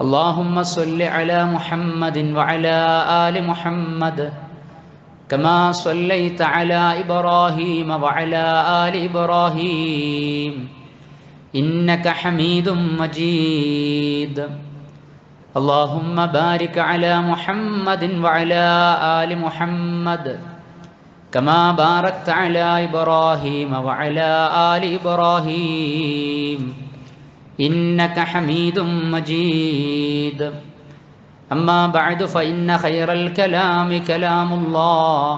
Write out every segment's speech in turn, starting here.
اللهم صل على محمد وعلى آل محمد كما صليت على إبراهيم وعلى آل إبراهيم إنك حميد مجيد. اللهم بارك على محمد وعلى آل محمد كما باركت على إبراهيم وعلى آل إبراهيم إنك حميد مجيد. أما بعد فإن خير الكلام كلام الله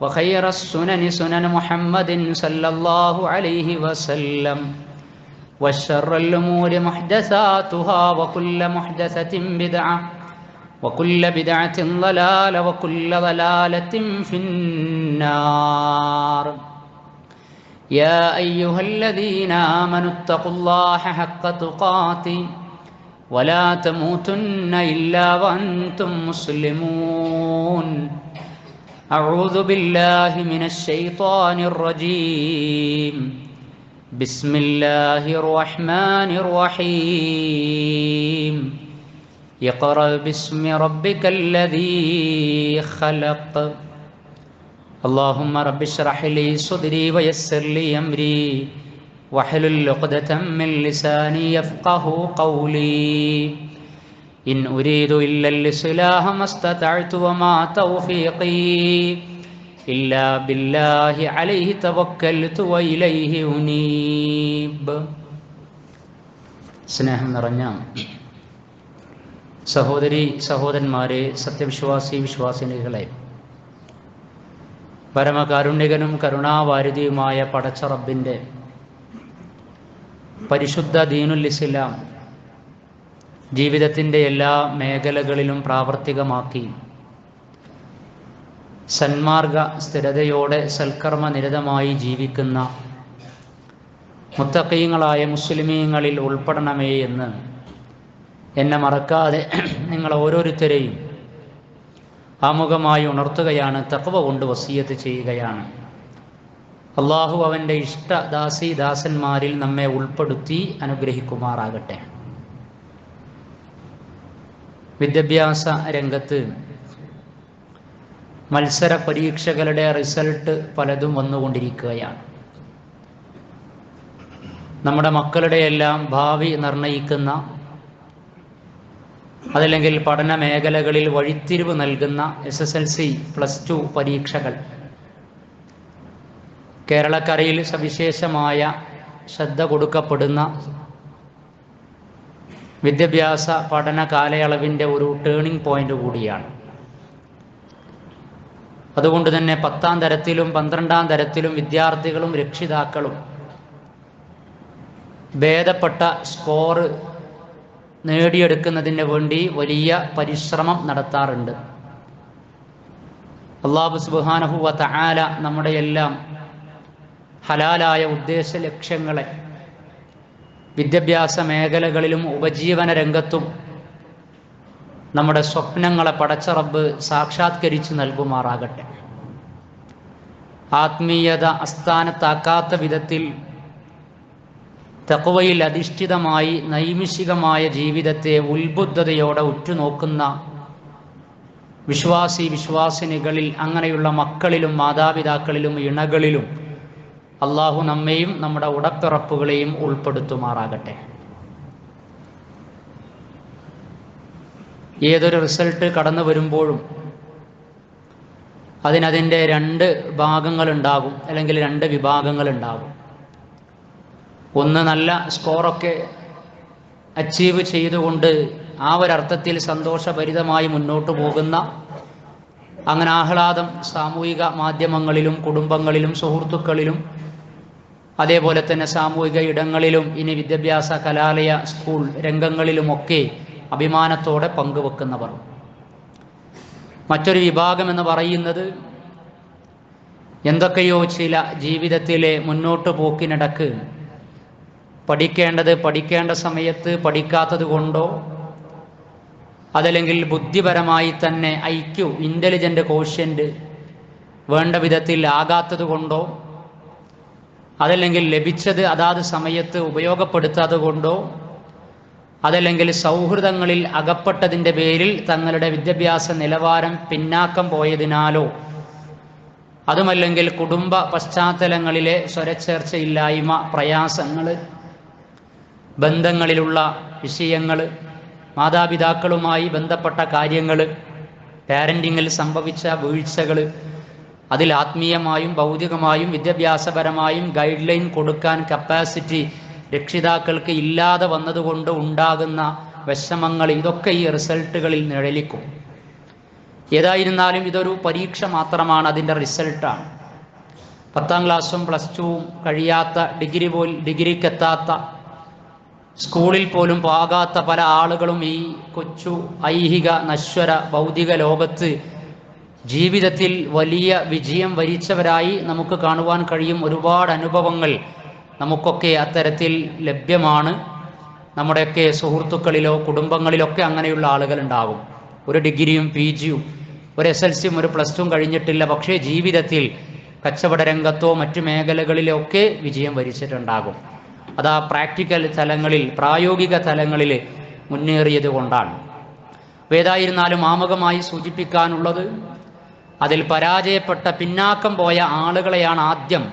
وخير السنن سنن محمد صلى الله عليه وسلم وشر الأمور محدثاتها وكل محدثة بدعة وكل بدعة ضلالة وكل ضلالة في النار. يا أيها الذين آمنوا اتقوا الله حق تقاته ولا تموتن إلا وأنتم مسلمون. أعوذ بالله من الشيطان الرجيم. بسم الله الرحمن الرحيم. اقرأ باسم ربك الذي خلق. اللهم رب اشرح لي صدري ويسر لي أمري واحلل عقدة من لساني يفقه قولي. إن أريد إلا الإصلاح ما استطعت وما توفيقي إلا بالله عليه توكلت وإليه أنيب. സ്നേഹം നിറഞ്ഞ സഹോദരി സഹോദരന്മാരെ, സത്യവിശ്വാസി വിശ്വാസിനികളെ, പരമകാരുണ്യകനും കരുണാവാരിധിയുമായ പടച്ച റബ്ബിൻ്റെ പരിശുദ്ധ ദീനുൽ ഇസ്ലാം ജീവിതത്തിൻ്റെ എല്ലാ മേഖലകളിലും പ്രാവർത്തികമാക്കി സന്മാർഗ സ്ഥിരതയോടെ സൽക്കർമ്മ നിരതമായി ജീവിക്കുന്ന മുത്തഖീങ്ങളായ മുസ്ലിമീങ്ങളിൽ ഉൾപ്പെടണമേ എന്ന് എന്നെ മറക്കാതെ നിങ്ങൾ ഓരോരുത്തരെയും ആമുഖമായി ഉണർത്തുകയാണ്, തഖ്വ കൊണ്ട് വസിയത്ത് ചെയ്യുകയാണ്. അള്ളാഹു അവൻ്റെ ഇഷ്ടദാസീദാസന്മാരിൽ നമ്മെ ഉൾപ്പെടുത്തി അനുഗ്രഹിക്കുമാറാകട്ടെ. വിദ്യാഭ്യാസ രംഗത്ത് മത്സര പരീക്ഷകളുടെ റിസൾട്ട് പലതും വന്നുകൊണ്ടിരിക്കുകയാണ്. നമ്മുടെ മക്കളുടെയെല്ലാം ഭാവി നിർണയിക്കുന്ന, അതല്ലെങ്കിൽ പഠന മേഖലകളിൽ വഴിത്തിരിവ് നൽകുന്ന SSLC +2 പരീക്ഷകൾ കേരളക്കരയിൽ സവിശേഷമായ ശ്രദ്ധ കൊടുക്കപ്പെടുന്ന വിദ്യാഭ്യാസ പഠന കാലയളവിൻ്റെ ഒരു ടേണിംഗ് പോയിന്റ് കൂടിയാണ്. അതുകൊണ്ട് തന്നെ 10ാം തരത്തിലും 12ാം തരത്തിലും വിദ്യാർത്ഥികളും രക്ഷിതാക്കളും ഭേദപ്പെട്ട സ്കോർ നേടിയെടുക്കുന്നതിന് വേണ്ടി വലിയ പരിശ്രമം നടത്താറുണ്ട്. അല്ലാഹു സുബ്ഹാനഹു വ തആല നമ്മുടെ എല്ലാം ഹലാലായ ഉദ്ദേശ ലക്ഷ്യങ്ങളെ വിദ്യാഭ്യാസ മേഖലകളിലും ഉപജീവന രംഗത്തും നമ്മുടെ സ്വപ്നങ്ങളെ പടച്ച റബ്ബ് സാക്ഷാത്കരിച്ച് നൽകുമാറാകട്ടെ. ആത്മീയത അസ്ഥാനത്താക്കാത്ത വിധത്തിൽ തഖ്വയിൽ അധിഷ്ഠിതമായി നൈമിഷികമായ ജീവിതത്തെ ഉത്ബുദ്ധതയോടെ ഉറ്റുനോക്കുന്ന വിശ്വാസി വിശ്വാസിനികളിൽ, അങ്ങനെയുള്ള മക്കളിലും മാതാപിതാക്കളിലും ഇണകളിലും അള്ളാഹു നമ്മെയും നമ്മുടെ ഉടപ്പിറപ്പുകളെയും ഉൾപ്പെടുത്തുമാറാകട്ടെ. ഏതൊരു റിസൾട്ട് കടന്നു വരുമ്പോഴും അതിനതിൻ്റെ 2 ഭാഗങ്ങളുണ്ടാകും, അല്ലെങ്കിൽ 2 വിഭാഗങ്ങളുണ്ടാകും. ഒന്ന്, നല്ല സ്കോറൊക്കെ അച്ചീവ് ചെയ്തുകൊണ്ട് ആ ഒരർത്ഥത്തിൽ സന്തോഷഭരിതമായി മുന്നോട്ട് പോകുന്ന, അങ്ങനെ ആഹ്ലാദം സാമൂഹിക മാധ്യമങ്ങളിലും കുടുംബങ്ങളിലും സുഹൃത്തുക്കളിലും അതേപോലെ തന്നെ സാമൂഹിക ഇടങ്ങളിലും ഇനി വിദ്യാഭ്യാസ കലാലയ സ്കൂൾ രംഗങ്ങളിലുമൊക്കെ അഭിമാനത്തോടെ പങ്കുവെക്കുന്നവർ. മറ്റൊരു വിഭാഗം എന്ന് പറയുന്നത് എന്തൊക്കെയോ ചില ജീവിതത്തിലെ മുന്നോട്ട് പോക്കിനിടക്ക് പഠിക്കേണ്ടത് പഠിക്കേണ്ട സമയത്ത് പഠിക്കാത്തത് കൊണ്ടോ, അതല്ലെങ്കിൽ ബുദ്ധിപരമായി തന്നെ IQ ഇൻ്റലിജൻ്റ് കോഷ്യൻ്റ് വേണ്ട വിധത്തിൽ ആകാത്തത് കൊണ്ടോ, അതല്ലെങ്കിൽ ലഭിച്ചത് അതാത് സമയത്ത് ഉപയോഗപ്പെടുത്താതെ കൊണ്ടോ, അതല്ലെങ്കിൽ സൗഹൃദങ്ങളിൽ അകപ്പെട്ടതിൻ്റെ പേരിൽ തങ്ങളുടെ വിദ്യാഭ്യാസ നിലവാരം പിന്നാക്കം പോയതിനാലോ, അതുമല്ലെങ്കിൽ കുടുംബ പശ്ചാത്തലങ്ങളിലെ സ്വരച്ചേർച്ചയില്ലായ്മ, പ്രയാസങ്ങൾ, ബന്ധങ്ങളിലുള്ള വിഷയങ്ങൾ, മാതാപിതാക്കളുമായി ബന്ധപ്പെട്ട കാര്യങ്ങൾ, പാരൻറ്റിങ്ങിൽ സംഭവിച്ച വീഴ്ചകൾ, അതിൽ ആത്മീയമായും ഭൗതികമായും വിദ്യാഭ്യാസപരമായും ഗൈഡ് ലൈൻ കൊടുക്കാൻ കപ്പാസിറ്റി രക്ഷിതാക്കൾക്ക് ഇല്ലാതെ വന്നതുകൊണ്ട് ഉണ്ടാകുന്ന വിഷമങ്ങൾ, ഇതൊക്കെ ഈ റിസൾട്ടുകളിൽ നിഴലിക്കും. ഏതായിരുന്നാലും ഇതൊരു പരീക്ഷ മാത്രമാണ്, അതിൻ്റെ റിസൾട്ടാണ്. 10ാം ക്ലാസ്സും പ്ലസ് ടുവും കഴിയാത്ത, ഡിഗ്രിക്കെത്താത്ത, സ്കൂളിൽ പോലും പോകാത്ത പല ആളുകളും ഈ കൊച്ചു ഐഹിക നശ്വര ഭൗതിക ലോകത്ത് ജീവിതത്തിൽ വലിയ വിജയം വരിച്ചവരായി നമുക്ക് കാണുവാൻ കഴിയും. ഒരുപാട് അനുഭവങ്ങൾ നമുക്കൊക്കെ അത്തരത്തിൽ ലഭ്യമാണ്. നമ്മുടെയൊക്കെ സുഹൃത്തുക്കളിലോ കുടുംബങ്ങളിലൊക്കെ അങ്ങനെയുള്ള ആളുകൾ ഉണ്ടാകും. ഒരു ഡിഗ്രിയും PGയും ഒരു SLCയും ഒരു പ്ലസ് ടുവും കഴിഞ്ഞിട്ടില്ല, പക്ഷേ ജീവിതത്തിൽ കച്ചവട രംഗത്തോ മറ്റു മേഖലകളിലോ ഒക്കെ വിജയം വരിച്ചിട്ടുണ്ടാകും. അത് ആ പ്രാക്ടിക്കൽ തലങ്ങളിൽ, പ്രായോഗിക തലങ്ങളിൽ മുന്നേറിയത് കൊണ്ടാണ്. ഏതായിരുന്നാലും ആമുഖമായി സൂചിപ്പിക്കാനുള്ളത്, അതിൽ പരാജയപ്പെട്ട പിന്നാക്കം പോയ ആളുകളെയാണ് ആദ്യം.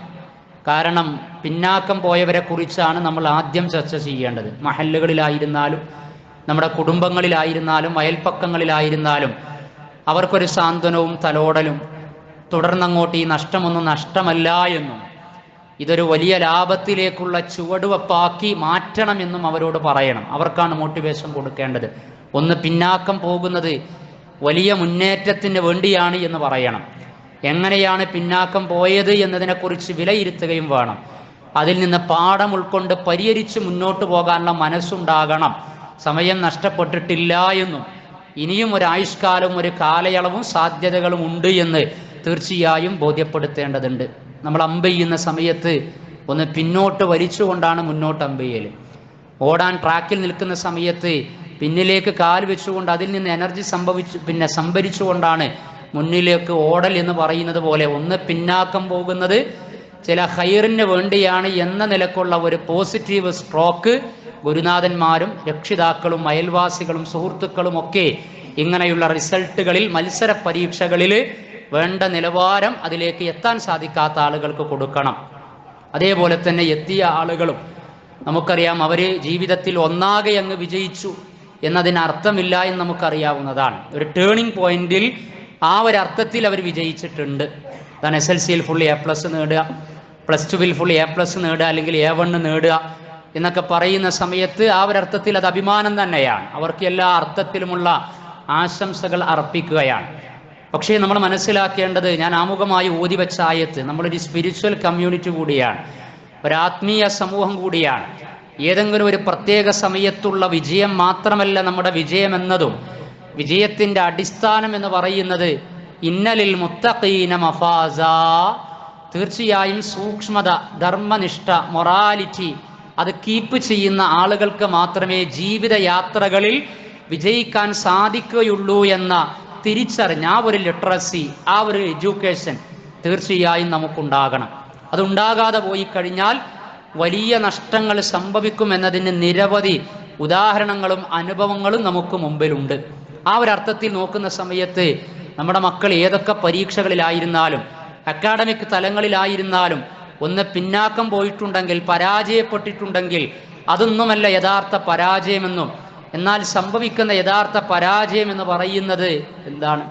കാരണം പിന്നാക്കം പോയവരെ കുറിച്ചാണ് നമ്മൾ ആദ്യം ചർച്ച ചെയ്യേണ്ടത്. മഹല്ലുകളിലായിരുന്നാലും നമ്മുടെ കുടുംബങ്ങളിലായിരുന്നാലും അയൽപ്പക്കങ്ങളിലായിരുന്നാലും അവർക്കൊരു സാന്ത്വനവും തലോടലും, തുടർന്നങ്ങോട്ട് ഈ നഷ്ടമൊന്നും നഷ്ടമല്ല എന്നും ഇതൊരു വലിയ ലാഭത്തിലേക്കുള്ള ചുവടുവെപ്പാക്കി മാറ്റണമെന്നും അവരോട് പറയണം. അവർക്കാണ് മോട്ടിവേഷൻ കൊടുക്കേണ്ടത്. ഒന്ന് പിന്നാക്കം പോകുന്നത് വലിയ മുന്നേറ്റത്തിന് വേണ്ടിയാണ് എന്ന് പറയണം. എങ്ങനെയാണ് പിന്നാക്കം പോയത് എന്നതിനെക്കുറിച്ച് വിലയിരുത്തുകയും വേണം. അതിൽ നിന്ന് പാഠം ഉൾക്കൊണ്ട് പരിഹരിച്ച് മുന്നോട്ട് പോകാനുള്ള മനസ്സുണ്ടാകണം. സമയം നഷ്ടപ്പെട്ടിട്ടില്ല എന്നും ഇനിയും ഒരു ആയുഷ്കാലവും ഒരു കാലയളവും സാധ്യതകളും ഉണ്ട് എന്ന് തീർച്ചയായും ബോധ്യപ്പെടുത്തേണ്ടതുണ്ട്. നമ്മൾ അമ്പെയ്യുന്ന സമയത്ത് ഒന്ന് പിന്നോട്ട് വലിച്ചുകൊണ്ടാണ് മുന്നോട്ട് അമ്പെയ്യൽ. ഓടാൻ ട്രാക്കിൽ നിൽക്കുന്ന സമയത്ത് പിന്നിലേക്ക് കാൽ വെച്ചുകൊണ്ട് അതിൽ നിന്ന് എനർജി സംഭരിച്ചുകൊണ്ടാണ് മുന്നിലേക്ക് ഓടൽ എന്ന് പറയുന്നത് പോലെ ഒന്ന് പിന്നാക്കം പോകുന്നത് ചില ഹൈറിന് വേണ്ടിയാണ് എന്ന നിലക്കുള്ള ഒരു പോസിറ്റീവ് സ്ട്രോക്ക് ഗുരുനാഥന്മാരും രക്ഷിതാക്കളും അയൽവാസികളും സുഹൃത്തുക്കളും ഒക്കെ ഇങ്ങനെയുള്ള റിസൾട്ടുകളിൽ, മത്സര പരീക്ഷകളിൽ വേണ്ട നിലവാരം അതിലേക്ക് എത്താൻ സാധിക്കാത്ത ആളുകൾക്ക് കൊടുക്കണം. അതേപോലെ തന്നെ എത്തിയ ആളുകളും നമുക്കറിയാം, അവർ ജീവിതത്തിൽ ഒന്നാകെ അങ്ങ് വിജയിച്ചു എന്നതിന് അർത്ഥമില്ല എന്ന് നമുക്കറിയാവുന്നതാണ്. ഒരു ടേണിംഗ് പോയിന്റിൽ ആ ഒരു അർത്ഥത്തിൽ അവർ വിജയിച്ചിട്ടുണ്ട്. അതാണ് SLCയിൽ ഫുള്ളി A+ നേടുക, പ്ലസ് ടുവിൽ ഫുള്ളി A+ നേടുക, അല്ലെങ്കിൽ A1 നേടുക എന്നൊക്കെ പറയുന്ന സമയത്ത് ആ ഒരർത്ഥത്തിൽ അത് അഭിമാനം തന്നെയാണ്. അവർക്ക് എല്ലാ അർത്ഥത്തിലുമുള്ള ആശംസകൾ അർപ്പിക്കുകയാണ്. പക്ഷേ നമ്മൾ മനസ്സിലാക്കേണ്ടത്, ഞാൻ ആമുഖമായി ഓതി വെച്ച ആയത്ത്, നമ്മളൊരു സ്പിരിച്വൽ കമ്മ്യൂണിറ്റി കൂടിയാണ്, ഒരാത്മീയ സമൂഹം കൂടിയാണ്. ഏതെങ്കിലും ഒരു പ്രത്യേക സമയത്തുള്ള വിജയം മാത്രമല്ല നമ്മുടെ വിജയമെന്നതും, വിജയത്തിൻ്റെ അടിസ്ഥാനം എന്ന് പറയുന്നത് ഇന്നലിൽ മുത്തഖീന മഫാസ, തീർച്ചയായും സൂക്ഷ്മത, ധർമ്മനിഷ്ഠ, മൊറാലിറ്റി അത് കീപ്പ് ചെയ്യുന്ന ആളുകൾക്ക് മാത്രമേ ജീവിതയാത്രകളിൽ വിജയിക്കാൻ സാധിക്കുകയുള്ളൂ എന്ന തിരിച്ചറിഞ്ഞ ആ ഒരു ലിറ്ററസി, ആ ഒരു എഡ്യൂക്കേഷൻ തീർച്ചയായും നമുക്കുണ്ടാകണം. അതുണ്ടാകാതെ പോയി കഴിഞ്ഞാൽ വലിയ നഷ്ടങ്ങൾ സംഭവിക്കുമെന്നതിന് നിരവധി ഉദാഹരണങ്ങളും അനുഭവങ്ങളും നമുക്ക് മുമ്പിലുണ്ട്. ആ ഒരർത്ഥത്തിൽ നോക്കുന്ന സമയത്ത് നമ്മുടെ മക്കൾ ഏതൊക്കെ പരീക്ഷകളിലായിരുന്നാലും അക്കാഡമിക് തലങ്ങളിലായിരുന്നാലും ഒന്ന് പിന്നാക്കം പോയിട്ടുണ്ടെങ്കിൽ, പരാജയപ്പെട്ടിട്ടുണ്ടെങ്കിൽ അതൊന്നുമല്ല യഥാർത്ഥ പരാജയമെന്നും, എന്നാൽ സംഭവിക്കുന്ന യഥാർത്ഥ പരാജയം എന്ന് പറയുന്നത് എന്താണ്?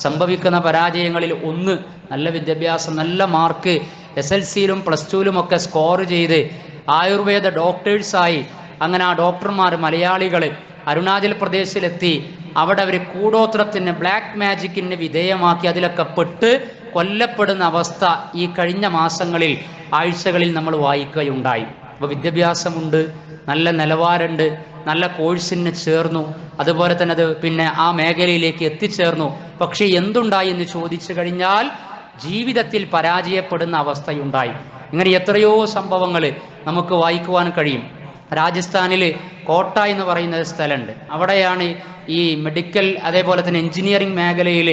സംഭവിക്കുന്ന പരാജയങ്ങളിൽ ഒന്ന്, നല്ല വിദ്യാഭ്യാസം, നല്ല മാർക്ക് SLCയിലും പ്ലസ് ടുവിലും ഒക്കെ സ്കോർ ചെയ്ത് ആയുർവേദ ഡോക്ടേഴ്സായി, അങ്ങനെ ആ ഡോക്ടർമാർ മലയാളികൾ അരുണാചൽ പ്രദേശിലെത്തി അവിടെ അവർ കൂടോത്രത്തിന്, ബ്ലാക്ക് മാജിക്കിന് വിധേയമാക്കി അതിലൊക്കെ പെട്ട് കൊല്ലപ്പെടുന്ന അവസ്ഥ ഈ കഴിഞ്ഞ മാസങ്ങളിൽ, ആഴ്ചകളിൽ നമ്മൾ വായിക്കുകയുണ്ടായി. അപ്പോൾ വിദ്യാഭ്യാസമുണ്ട്, നല്ല നിലവാരമുണ്ട്, നല്ല കോഴ്സിന് ചേർന്നു, അതുപോലെ തന്നെ അത് ആ മേഖലയിലേക്ക് എത്തിച്ചേർന്നു. പക്ഷേ എന്തുണ്ടായി എന്ന് ചോദിച്ചു കഴിഞ്ഞാൽ ജീവിതത്തിൽ പരാജയപ്പെടുന്ന അവസ്ഥയുണ്ടായി. ഇങ്ങനെ എത്രയോ സംഭവങ്ങൾ നമുക്ക് വായിക്കുവാൻ കഴിയും. രാജസ്ഥാനിൽ കോട്ട എന്ന് പറയുന്ന ഒരു സ്ഥലമുണ്ട്. അവിടെയാണ് ഈ മെഡിക്കൽ, അതേപോലെ തന്നെ എഞ്ചിനീയറിംഗ് മേഖലയിൽ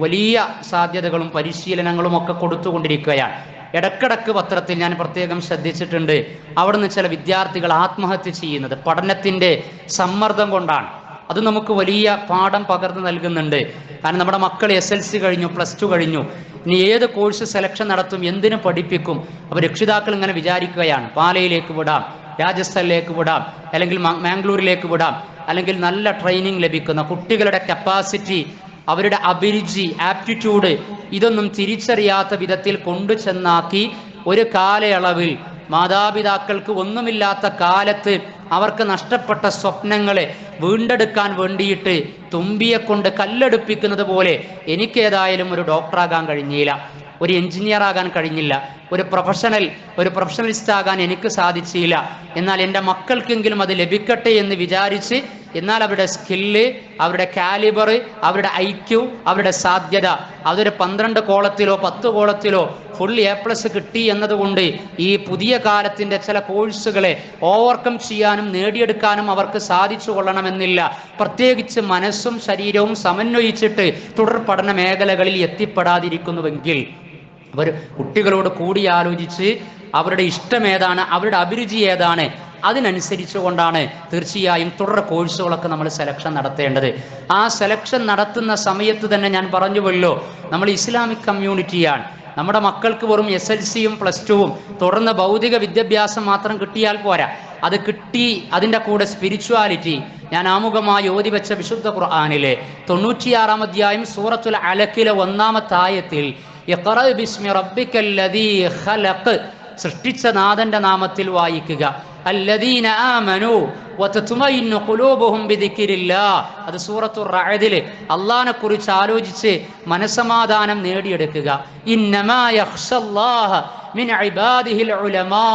വലിയ സാധ്യതകളും പരിശീലനങ്ങളും ഒക്കെ കൊടുത്തുകൊണ്ടിരിക്കുകയാണ്. ഇടക്കിടക്ക് പത്രത്തിൽ ഞാൻ പ്രത്യേകം ശ്രദ്ധിച്ചിട്ടുണ്ട്, അവിടുന്ന് ചില വിദ്യാർത്ഥികൾ ആത്മഹത്യ ചെയ്യുന്നത് പഠനത്തിൻ്റെ സമ്മർദ്ദം കൊണ്ടാണ്. അത് നമുക്ക് വലിയ പാഠം പകർന്നു നൽകുന്നുണ്ട്. കാരണം നമ്മുടെ മക്കൾ SLC കഴിഞ്ഞു, +2 കഴിഞ്ഞു, ഇനി ഏത് കോഴ്സ് സെലക്ഷൻ നടത്തും, എന്തിനു പഠിപ്പിക്കും? അപ്പോൾ രക്ഷിതാക്കൾ ഇങ്ങനെ വിചാരിക്കുകയാണ്, പാലയിലേക്ക് വിടാം, രാജസ്ഥാനിലേക്ക് വിടാം, അല്ലെങ്കിൽ മാംഗ്ലൂരിലേക്ക് വിടാം, അല്ലെങ്കിൽ നല്ല ട്രെയിനിങ് ലഭിക്കുന്ന കുട്ടികളുടെ കപ്പാസിറ്റി, അവരുടെ അഭിരുചി, ആപ്റ്റിറ്റ്യൂഡ് ഇതൊന്നും തിരിച്ചറിയാത്ത വിധത്തിൽ കൊണ്ടു ചെന്നാക്കി ഒരു കാലയളവിൽ മാതാപിതാക്കൾക്ക് ഒന്നുമില്ലാത്ത കാലത്ത് അവർക്ക് നഷ്ടപ്പെട്ട സ്വപ്നങ്ങളെ വീണ്ടെടുക്കാൻ വേണ്ടിയിട്ട് തുമ്പിയെ കൊണ്ട് കല്ലെടുപ്പിക്കുന്നത് പോലെ എനിക്കേതായാലും ഒരു ഡോക്ടറാകാൻ കഴിഞ്ഞില്ല, ഒരു എഞ്ചിനീയർ ആകാൻ കഴിഞ്ഞില്ല, ഒരു പ്രൊഫഷണലിസ്റ്റ് ആകാൻ എനിക്ക് സാധിച്ചില്ല. എന്നാൽ എൻ്റെ മക്കൾക്കെങ്കിലും അത് ലഭിക്കട്ടെ എന്ന് വിചാരിച്ച്, എന്നാൽ അവരുടെ സ്കില്ല്, അവരുടെ കാലിബർ, അവരുടെ IQ, അവരുടെ സാധ്യത അതൊരു 12 കോളത്തിലോ 10 കോളത്തിലോ ഫുൾ A+ കിട്ടി എന്നതുകൊണ്ട് ഈ പുതിയ കാലത്തിൻ്റെ ചില കോഴ്സുകളെ ഓവർകം ചെയ്യാനും നേടിയെടുക്കാനും അവർക്ക് സാധിച്ചു കൊള്ളണമെന്നില്ല. പ്രത്യേകിച്ച് മനസ്സും ശരീരവും സമന്വയിച്ചിട്ട് തുടർ പഠന മേഖലകളിൽ എത്തിപ്പെടാതിരിക്കുന്നുവെങ്കിൽ അവർ കുട്ടികളോട് കൂടിയാലോചിച്ച് അവരുടെ ഇഷ്ടം ഏതാണ്, അവരുടെ അഭിരുചി ഏതാണ്, അതിനനുസരിച്ച് കൊണ്ടാണ് തീർച്ചയായും തുടർ കോഴ്സുകളൊക്കെ നമ്മൾ സെലക്ഷൻ നടത്തേണ്ടത്. ആ സെലക്ഷൻ നടത്തുന്ന സമയത്ത് തന്നെ ഞാൻ പറഞ്ഞുവല്ലോ, നമ്മൾ ഇസ്ലാമിക് കമ്മ്യൂണിറ്റിയാണ്. നമ്മുടെ മക്കൾക്ക് വെറും SLCയും +2വും തുടർന്ന് ഭൗതിക വിദ്യാഭ്യാസം മാത്രം കിട്ടിയാൽ പോരാ, അത് കിട്ടി അതിൻ്റെ കൂടെ സ്പിരിച്വാലിറ്റി. ഞാൻ ആമുഖമായി ഓതി വെച്ച വിശുദ്ധ ഖുർആനിലെ 96-ാം അധ്യായം സൂറത്തുൽ അലക്കിലെ 1-ാമത്തെ ആയത്തിൽ ഇഖ്റ ബിസ്മി റബ്ബിക്കല്ലദീ ഖലഖ്, സൃഷ്ടിച്ച നാഥന്റെ നാമത്തിൽ വായിക്കുക. അല്ലദീന ആമനു വതത്മഇന്നു ഖുലൂബുഹും ബിദിക്രില്ലാഹ്, അത് സൂറത്തുർ റഅദിലെ അല്ലാഹനെ കുറിച്ച് ആലോചിച്ച് മനസമാധാനം നേടിയെടുക്കുക. ഇന്നമാ യഖ്ഷല്ലാഹ മിൻ ഇബാദിഹിൽ ഉലമാ,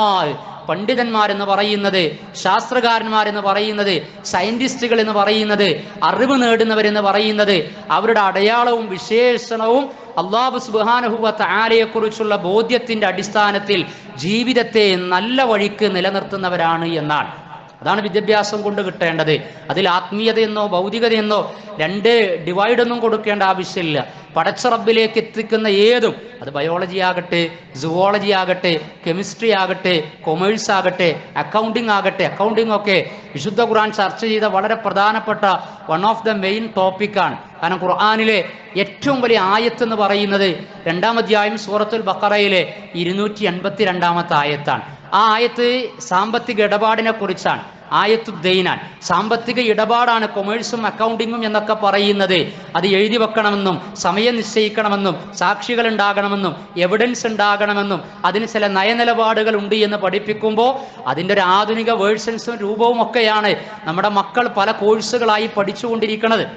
പണ്ഡിതന്മാരെന്ന് പറയുന്നത്, ശാസ്ത്രകാരന്മാരെന്ന് പറയുന്നത്, സയന്റിസ്റ്റുകൾ എന്ന് പറയുന്നത്, അറിവ് നേടുന്നവരെന്ന് പറയുന്നത്, അവരുടെ അടയാളവും വിശേഷണവും അല്ലാഹു സുബ്ഹാനഹു വ തആലയെ കുറിച്ചുള്ള ബോധ്യത്തിന്റെ അടിസ്ഥാനത്തിൽ ജീവിതത്തെ നല്ല വഴിക്ക് നിലനിർത്തുന്നവരാണ് എന്നാണ്. അതാണ് വിദ്യാഭ്യാസം കൊണ്ട് കിട്ടേണ്ടത്. അതിൽ ആത്മീയതയെന്നോ ഭൗതികതയെന്നോ രണ്ട് ഡിവൈഡൊന്നും കൊടുക്കേണ്ട ആവശ്യമില്ല. പടച്ച റബ്ബിലേക്ക് എത്തിക്കുന്ന ഏതും, അത് ബയോളജി ആകട്ടെ, സുവോളജി ആകട്ടെ, കെമിസ്ട്രി ആകട്ടെ, കൊമേഴ്സ് ആകട്ടെ, അക്കൗണ്ടിങ് ആകട്ടെ, അക്കൗണ്ടിങ് ഒക്കെ വിശുദ്ധ ഖുർആൻ ചർച്ച ചെയ്ത വളരെ പ്രധാനപ്പെട്ട വൺ ഓഫ് ദ മെയിൻ ടോപ്പിക്കാണ്. കാരണം ഖുർആനിലെ ഏറ്റവും വലിയ ആയത്ത് എന്ന് പറയുന്നത് 2-ാം അധ്യായം സൂറത്തുൽ ബഖറയിലെ 282-ാമത്തെ ആയത്താണ്. ആ ആയത്ത് സാമ്പത്തിക ഇടപാടിനെ കുറിച്ചാണ്. ആയത്തുദ്ദൈനാൻ, സാമ്പത്തിക ഇടപാടാണ്. കൊമേഴ്സും അക്കൗണ്ടിങ്ങും എന്നൊക്കെ പറയുന്നത് അത് എഴുതി വെക്കണമെന്നും സമയം നിശ്ചയിക്കണമെന്നും സാക്ഷികൾ ഉണ്ടാകണമെന്നും എവിഡൻസ് ഉണ്ടാകണമെന്നും അതിന് ചില നയനിലപാടുകൾ ഉണ്ട് എന്ന് പഠിപ്പിക്കുമ്പോൾ അതിൻ്റെ ഒരു ആധുനിക വേർഷൻസും രൂപവും ഒക്കെയാണ് നമ്മുടെ മക്കൾ പല കോഴ്സുകളായി പഠിച്ചുകൊണ്ടിരിക്കുന്നത്.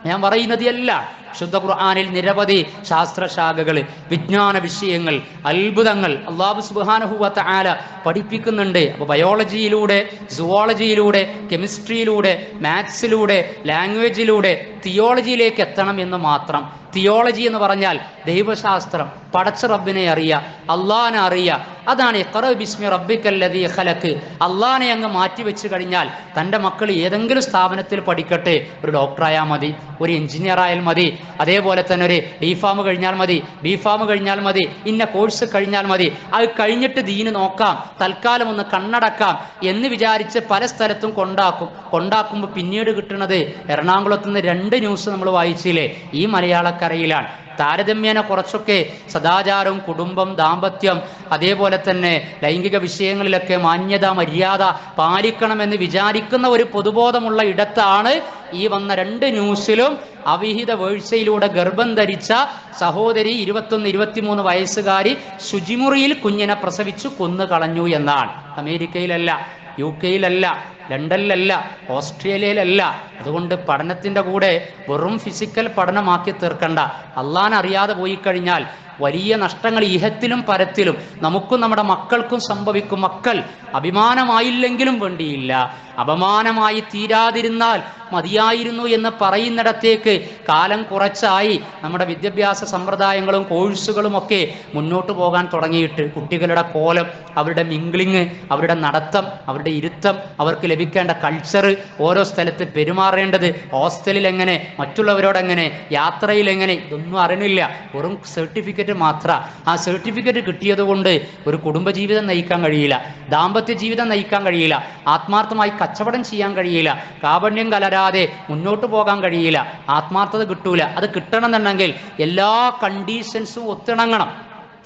ഞാൻ പറയുന്നത് അല്ല, ശുദ്ധ ഖുർആനിൽ നിരവധി ശാസ്ത്രശാഖകൾ, വിജ്ഞാന വിഷയങ്ങൾ, അത്ഭുതങ്ങൾ അല്ലാഹു സുബ്ഹാനഹു വ തആല പഠിപ്പിക്കുന്നുണ്ട്. അപ്പോൾ ബയോളജിയിലൂടെ, സുവോളജിയിലൂടെ, കെമിസ്ട്രിയിലൂടെ, മാത്സിലൂടെ, ലാംഗ്വേജിലൂടെ തിയോളജിയിലേക്ക് എത്തണം എന്ന് മാത്രം. തിയോളജി എന്ന് പറഞ്ഞാൽ ദൈവശാസ്ത്രം, പടച്ച റബ്ബിനെ അറിയുക, അള്ളാഹിനെ അറിയുക. അതാണ് ഇഖ്റ ബിസ്മി റബ്ബിക്കല്ലദീ ഖലഖ്. അള്ളാഹിനെ അങ്ങ് മാറ്റി വെച്ച് കഴിഞ്ഞാൽ തൻ്റെ മക്കൾ ഏതെങ്കിലും സ്ഥാപനത്തിൽ പഠിക്കട്ടെ, ഒരു ഡോക്ടറായാൽ മതി, ഒരു എഞ്ചിനീയർ ആയാൽ മതി, അതേപോലെ തന്നെ ഒരു D.Pharm കഴിഞ്ഞാൽ മതി, B.Pharm കഴിഞ്ഞാൽ മതി, ഇന്ന കോഴ്സ് കഴിഞ്ഞാൽ മതി, അത് കഴിഞ്ഞിട്ട് ദീന് നോക്കാം, തൽക്കാലം ഒന്ന് കണ്ണടക്കാം എന്ന് വിചാരിച്ച് പല സ്ഥലത്തും കൊണ്ടാക്കുമ്പോൾ പിന്നീട് കിട്ടുന്നത് എറണാകുളത്ത് നിന്ന് 2 ന്യൂസ് നമ്മൾ വായിച്ചില്ലേ, ഈ മലയാളക്കരയിലാണ്. താരതമ്യേന കുറച്ചൊക്കെ സദാചാരവും കുടുംബം, ദാമ്പത്യം, അതേപോലെ തന്നെ ലൈംഗിക വിഷയങ്ങളിലൊക്കെ മാന്യത, മര്യാദ പാലിക്കണമെന്ന് വിചാരിക്കുന്ന ഒരു പൊതുബോധമുള്ള ഇടത്താണ് ഈ വന്ന 2 ന്യൂസിലും അവിഹിത വീഴ്ചയിലൂടെ ഗർഭം ധരിച്ച സഹോദരി 21-23 വയസ്സുകാരി ശുചിമുറിയിൽ കുഞ്ഞിനെ പ്രസവിച്ചു കൊന്നു കളഞ്ഞു എന്നാണ്. അമേരിക്കയിലല്ല, UK-യിലല്ല, ലണ്ടനിലല്ല, ഓസ്ട്രേലിയയിലല്ല. അതുകൊണ്ട് പഠനത്തിൻ്റെ കൂടെ വെറും ഫിസിക്കൽ പഠനമാക്കി തീർക്കണ്ട. അള്ളാഹനെ അറിയാതെ പോയി കഴിഞ്ഞാൽ വലിയ നഷ്ടങ്ങൾ ഇഹത്തിലും പരത്തിലും നമുക്കും നമ്മുടെ മക്കൾക്കും സംഭവിക്കും. മക്കൾ അഭിമാനമായില്ലെങ്കിലും വേണ്ടിയില്ല, അപമാനമായി തീരാതിരുന്നാൽ മതിയായിരുന്നു എന്ന് പറയുന്നിടത്തേക്ക് കാലം കുറച്ചായി നമ്മുടെ വിദ്യാഭ്യാസ സമ്പ്രദായങ്ങളും കോഴ്സുകളും ഒക്കെ മുന്നോട്ട് പോകാൻ തുടങ്ങിയിട്ട് കുട്ടികളുടെ കോലം, അവരുടെ മിംഗ്ലിങ്, അവരുടെ നടത്തം, അവരുടെ ഇരുത്തം, അവർക്ക് ലഭിക്കേണ്ട കൾച്ചർ, ഓരോ സ്ഥലത്ത് പെരുമാറേണ്ടത്, ഹോസ്റ്റലിൽ എങ്ങനെ, മറ്റുള്ളവരോടെങ്ങനെ, യാത്രയിൽ എങ്ങനെ, ഇതൊന്നും അറിയണില്ല. വെറും സർട്ടിഫിക്കറ്റ് സർട്ടിഫിക്കറ്റ് മാത്രം. ആ സർട്ടിഫിക്കറ്റ് കിട്ടിയത് കൊണ്ട് ഒരു കുടുംബജീവിതം നയിക്കാൻ കഴിയില്ല, ദാമ്പത്യ ജീവിതം നയിക്കാൻ കഴിയില്ല, ആത്മാർത്ഥമായി കച്ചവടം ചെയ്യാൻ കഴിയില്ല, കാപണ്യം കലരാതെ മുന്നോട്ട് പോകാൻ കഴിയില്ല, ആത്മാർത്ഥത കിട്ടൂല. അത് കിട്ടണമെന്നുണ്ടെങ്കിൽ എല്ലാ കണ്ടീഷൻസും ഒത്തിണങ്ങണം.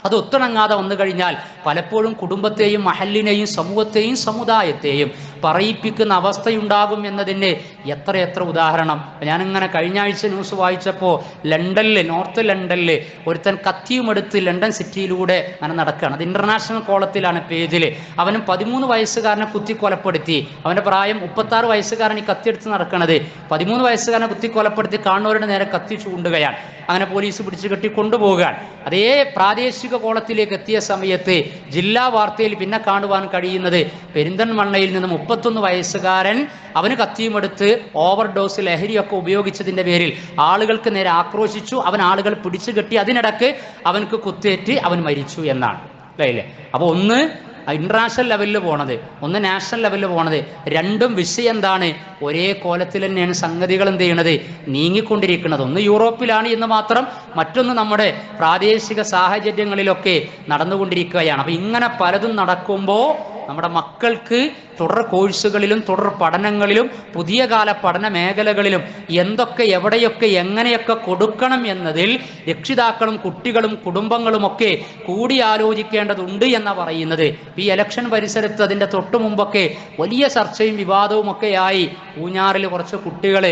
അത് ഒത്തിണങ്ങാതെ വന്നു കഴിഞ്ഞാൽ പലപ്പോഴും കുടുംബത്തെയും മഹല്ലിനെയും സമൂഹത്തെയും സമുദായത്തെയും പറയിപ്പിക്കുന്ന അവസ്ഥയുണ്ടാകും എന്നതിന് എത്ര ഉദാഹരണം. ഞാനിങ്ങനെ കഴിഞ്ഞ ആഴ്ച ന്യൂസ് വായിച്ചപ്പോൾ നോർത്ത് ലണ്ടനിൽ ഒരുത്തൻ കത്തിയുമെടുത്ത് ലണ്ടൻ സിറ്റിയിലൂടെ അങ്ങനെ നടക്കുകയാണ്. അത് ഇന്റർനാഷണൽ കോളത്തിലാണ് പേജിൽ. അവനും 13 വയസ്സുകാരനെ കുത്തി കൊലപ്പെടുത്തി. അവൻ്റെ പ്രായം 36 വയസ്സുകാരൻ ഈ കത്തിയെടുത്ത് നടക്കണത്. 13 വയസ്സുകാരനെ കുത്തി കൊലപ്പെടുത്തി കാണുന്നവരുടെ നേരെ കത്തി ചൂണ്ടുകയാണ്. അങ്ങനെ പോലീസ് പിടിച്ചു കെട്ടി കൊണ്ടുപോവുകയാണ്. അതേ പ്രാദേശിക കോളത്തിലേക്ക് എത്തിയ സമയത്ത് ജില്ലാ വാർത്തയിൽ പിന്നെ കാണുവാൻ കഴിയുന്നത് പെരിന്തൽമണ്ണയിൽ നിന്ന് 31 വയസ്സുകാരൻ അവന് കത്തിയുമെടുത്ത് ഓവർഡോസ് ലഹരിയൊക്കെ ഉപയോഗിച്ചതിന്റെ പേരിൽ ആളുകൾക്ക് നേരെ ആക്രോശിച്ചു. അവൻ ആളുകൾ പിടിച്ചു കെട്ടി. അതിനിടക്ക് അവനക്ക് കുത്തേറ്റ് അവൻ മരിച്ചു എന്നാണ്. അല്ലേ? അപ്പോൾ ഒന്ന് ഇന്റർനാഷണൽ ലെവലിൽ പോണത്, ഒന്ന് നാഷണൽ ലെവലിൽ പോണത്, രണ്ടും വിഷയം എന്താണ്? ഒരേ കോലത്തിൽ തന്നെയാണ് സംഗതികൾ എന്ത് ചെയ്യണത്, നീങ്ങിക്കൊണ്ടിരിക്കുന്നത്. ഒന്ന് യൂറോപ്പിലാണ് എന്ന് മാത്രം, മറ്റൊന്ന് നമ്മുടെ പ്രാദേശിക സാഹചര്യങ്ങളിലൊക്കെ നടന്നുകൊണ്ടിരിക്കുകയാണ്. അപ്പൊ ഇങ്ങനെ പലതും നടക്കുമ്പോൾ നമ്മുടെ മക്കൾക്ക് തുടർ കോഴ്സുകളിലും തുടർ പഠനങ്ങളിലും പുതിയ കാല പഠന മേഖലകളിലും എന്തൊക്കെ എവിടെയൊക്കെ എങ്ങനെയൊക്കെ കൊടുക്കണം എന്നതിൽ രക്ഷിതാക്കളും കുട്ടികളും കുടുംബങ്ങളും ഒക്കെ കൂടിയാലോചിക്കേണ്ടതുണ്ട് എന്നാണ് പറയുന്നത്. ഈ ഇലക്ഷൻ പരിസരത്ത് അതിൻ്റെ തൊട്ടു മുമ്പൊക്കെ വലിയ ചർച്ചയും വിവാദവും ഒക്കെയായി. ഊഞ്ഞാറിൽ കുറച്ച് കുട്ടികൾ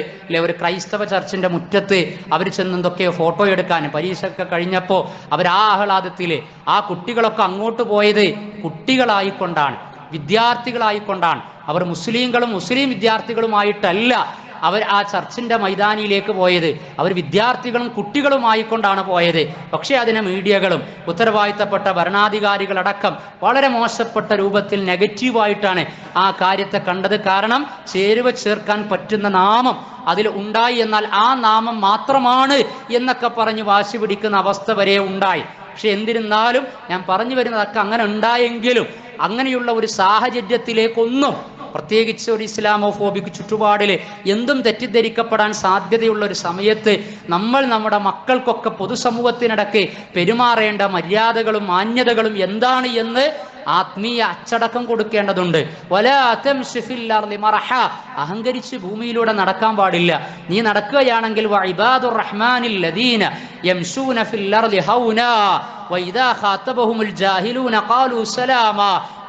ഒരു ക്രൈസ്തവ ചർച്ചിൻ്റെ മുറ്റത്ത് അവർ ചെന്നെന്തൊക്കെയോ ഫോട്ടോ എടുക്കാൻ പരീക്ഷയൊക്കെ കഴിഞ്ഞപ്പോൾ അവർ ആ ആഹ്ലാദത്തിൽ ആ കുട്ടികളൊക്കെ അങ്ങോട്ട് പോയത് കുട്ടികളായിക്കൊണ്ടാണ്, വിദ്യാർത്ഥികളായിക്കൊണ്ടാണ്. അവർ മുസ്ലിം വിദ്യാർത്ഥികളുമായിട്ടല്ല അവർ ആ ചർച്ചിന്റെ മൈതാനിയിലേക്ക് പോയത്. അവർ വിദ്യാർത്ഥികളും കുട്ടികളുമായിക്കൊണ്ടാണ് പോയത്. പക്ഷേ അതിനെ മീഡിയകളും ഉത്തരവാദിത്തപ്പെട്ട ഭരണാധികാരികളടക്കം വളരെ മോശപ്പെട്ട രൂപത്തിൽ നെഗറ്റീവായിട്ടാണ് ആ കാര്യത്തെ കണ്ടത്. കാരണം ചേരുവ ചേർക്കാൻ പറ്റുന്ന നാമം അതിൽ ഉണ്ടായി, എന്നാൽ ആ നാമം മാത്രമാണ് എന്നൊക്കെ പറഞ്ഞ് വാശി പിടിക്കുന്ന അവസ്ഥ വരെ ഉണ്ടായി. പക്ഷെ എന്നിരുന്നാലും ഞാൻ പറഞ്ഞു വരുന്നതൊക്കെ അങ്ങനെ ഉണ്ടായെങ്കിലും അങ്ങനെയുള്ള ഒരു സാഹചര്യത്തിലേക്കൊന്നും, പ്രത്യേകിച്ച് ഒരു ഇസ്ലാമോഫോബിക് ചുറ്റുപാടിൽ എന്തും തെറ്റിദ്ധരിക്കപ്പെടാൻ സാധ്യതയുള്ള ഒരു സമയത്ത് നമ്മൾ നമ്മുടെ മക്കൾക്കൊക്കെ പൊതുസമൂഹത്തിനിടയ്ക്ക് പെരുമാറേണ്ട മര്യാദകളും മാന്യതകളും എന്താണ് എന്ന് ആത്മീയ അച്ചടക്കം കൊടുക്കേണ്ടതുണ്ട്. അഹങ്കരിച്ച് ഭൂമിയിലൂടെ നടക്കാൻ പാടില്ല. നീ നടക്കുകയാണെങ്കിൽ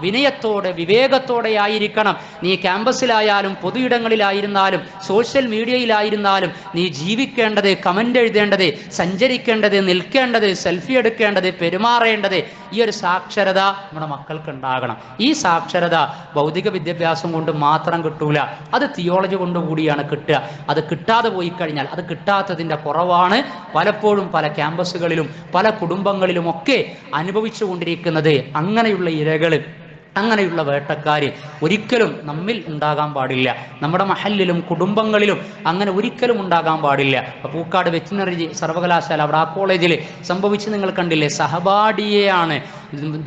വിനയത്തോടെ വിവേകത്തോടെ ആയിരിക്കണം നീ ക്യാമ്പസിലായാലും പൊതു ഇടങ്ങളിലായിരുന്നാലും സോഷ്യൽ മീഡിയയിലായിരുന്നാലും നീ ജീവിക്കേണ്ടത്, കമന്റ് എഴുതേണ്ടത്, സഞ്ചരിക്കേണ്ടത്, നിൽക്കേണ്ടത്, സെൽഫി എടുക്കേണ്ടത്, പെരുമാറേണ്ടത്. ഈ ഒരു സാക്ഷരത നമ്മുടെ മക്കൾക്ക് ഉണ്ടാകണം. ഈ സാക്ഷരത ഭൗതിക വിദ്യാഭ്യാസം കൊണ്ട് മാത്രം കിട്ടൂല, അത് തിയോളജി കൊണ്ടുകൂടിയാണ് കിട്ടുക. അത് കിട്ടാതെ പോയി കഴിഞ്ഞാൽ, അത് കിട്ടാത്തതിൻ്റെ കുറവാണ് പലപ്പോഴും പല ക്യാമ്പസുകളിലും പല കുടുംബങ്ങളിലും ഒക്കെ അനുഭവിച്ചു കൊണ്ടിരിക്കുന്നത്. അങ്ങനെയുള്ള ഇരകൾ, അങ്ങനെയുള്ള വേട്ടക്കാർ ഒരിക്കലും നമ്മിൽ ഉണ്ടാകാൻ പാടില്ല. നമ്മുടെ മഹല്ലിലും കുടുംബങ്ങളിലും അങ്ങനെ ഒരിക്കലും ഉണ്ടാകാൻ പാടില്ല. പൂക്കാട് വെറ്റിനറി സർവകലാശാല അവിടെ ആ കോളേജിൽ സംഭവിച്ച് നിങ്ങൾ കണ്ടില്ലേ? സഹപാഠിയെയാണ്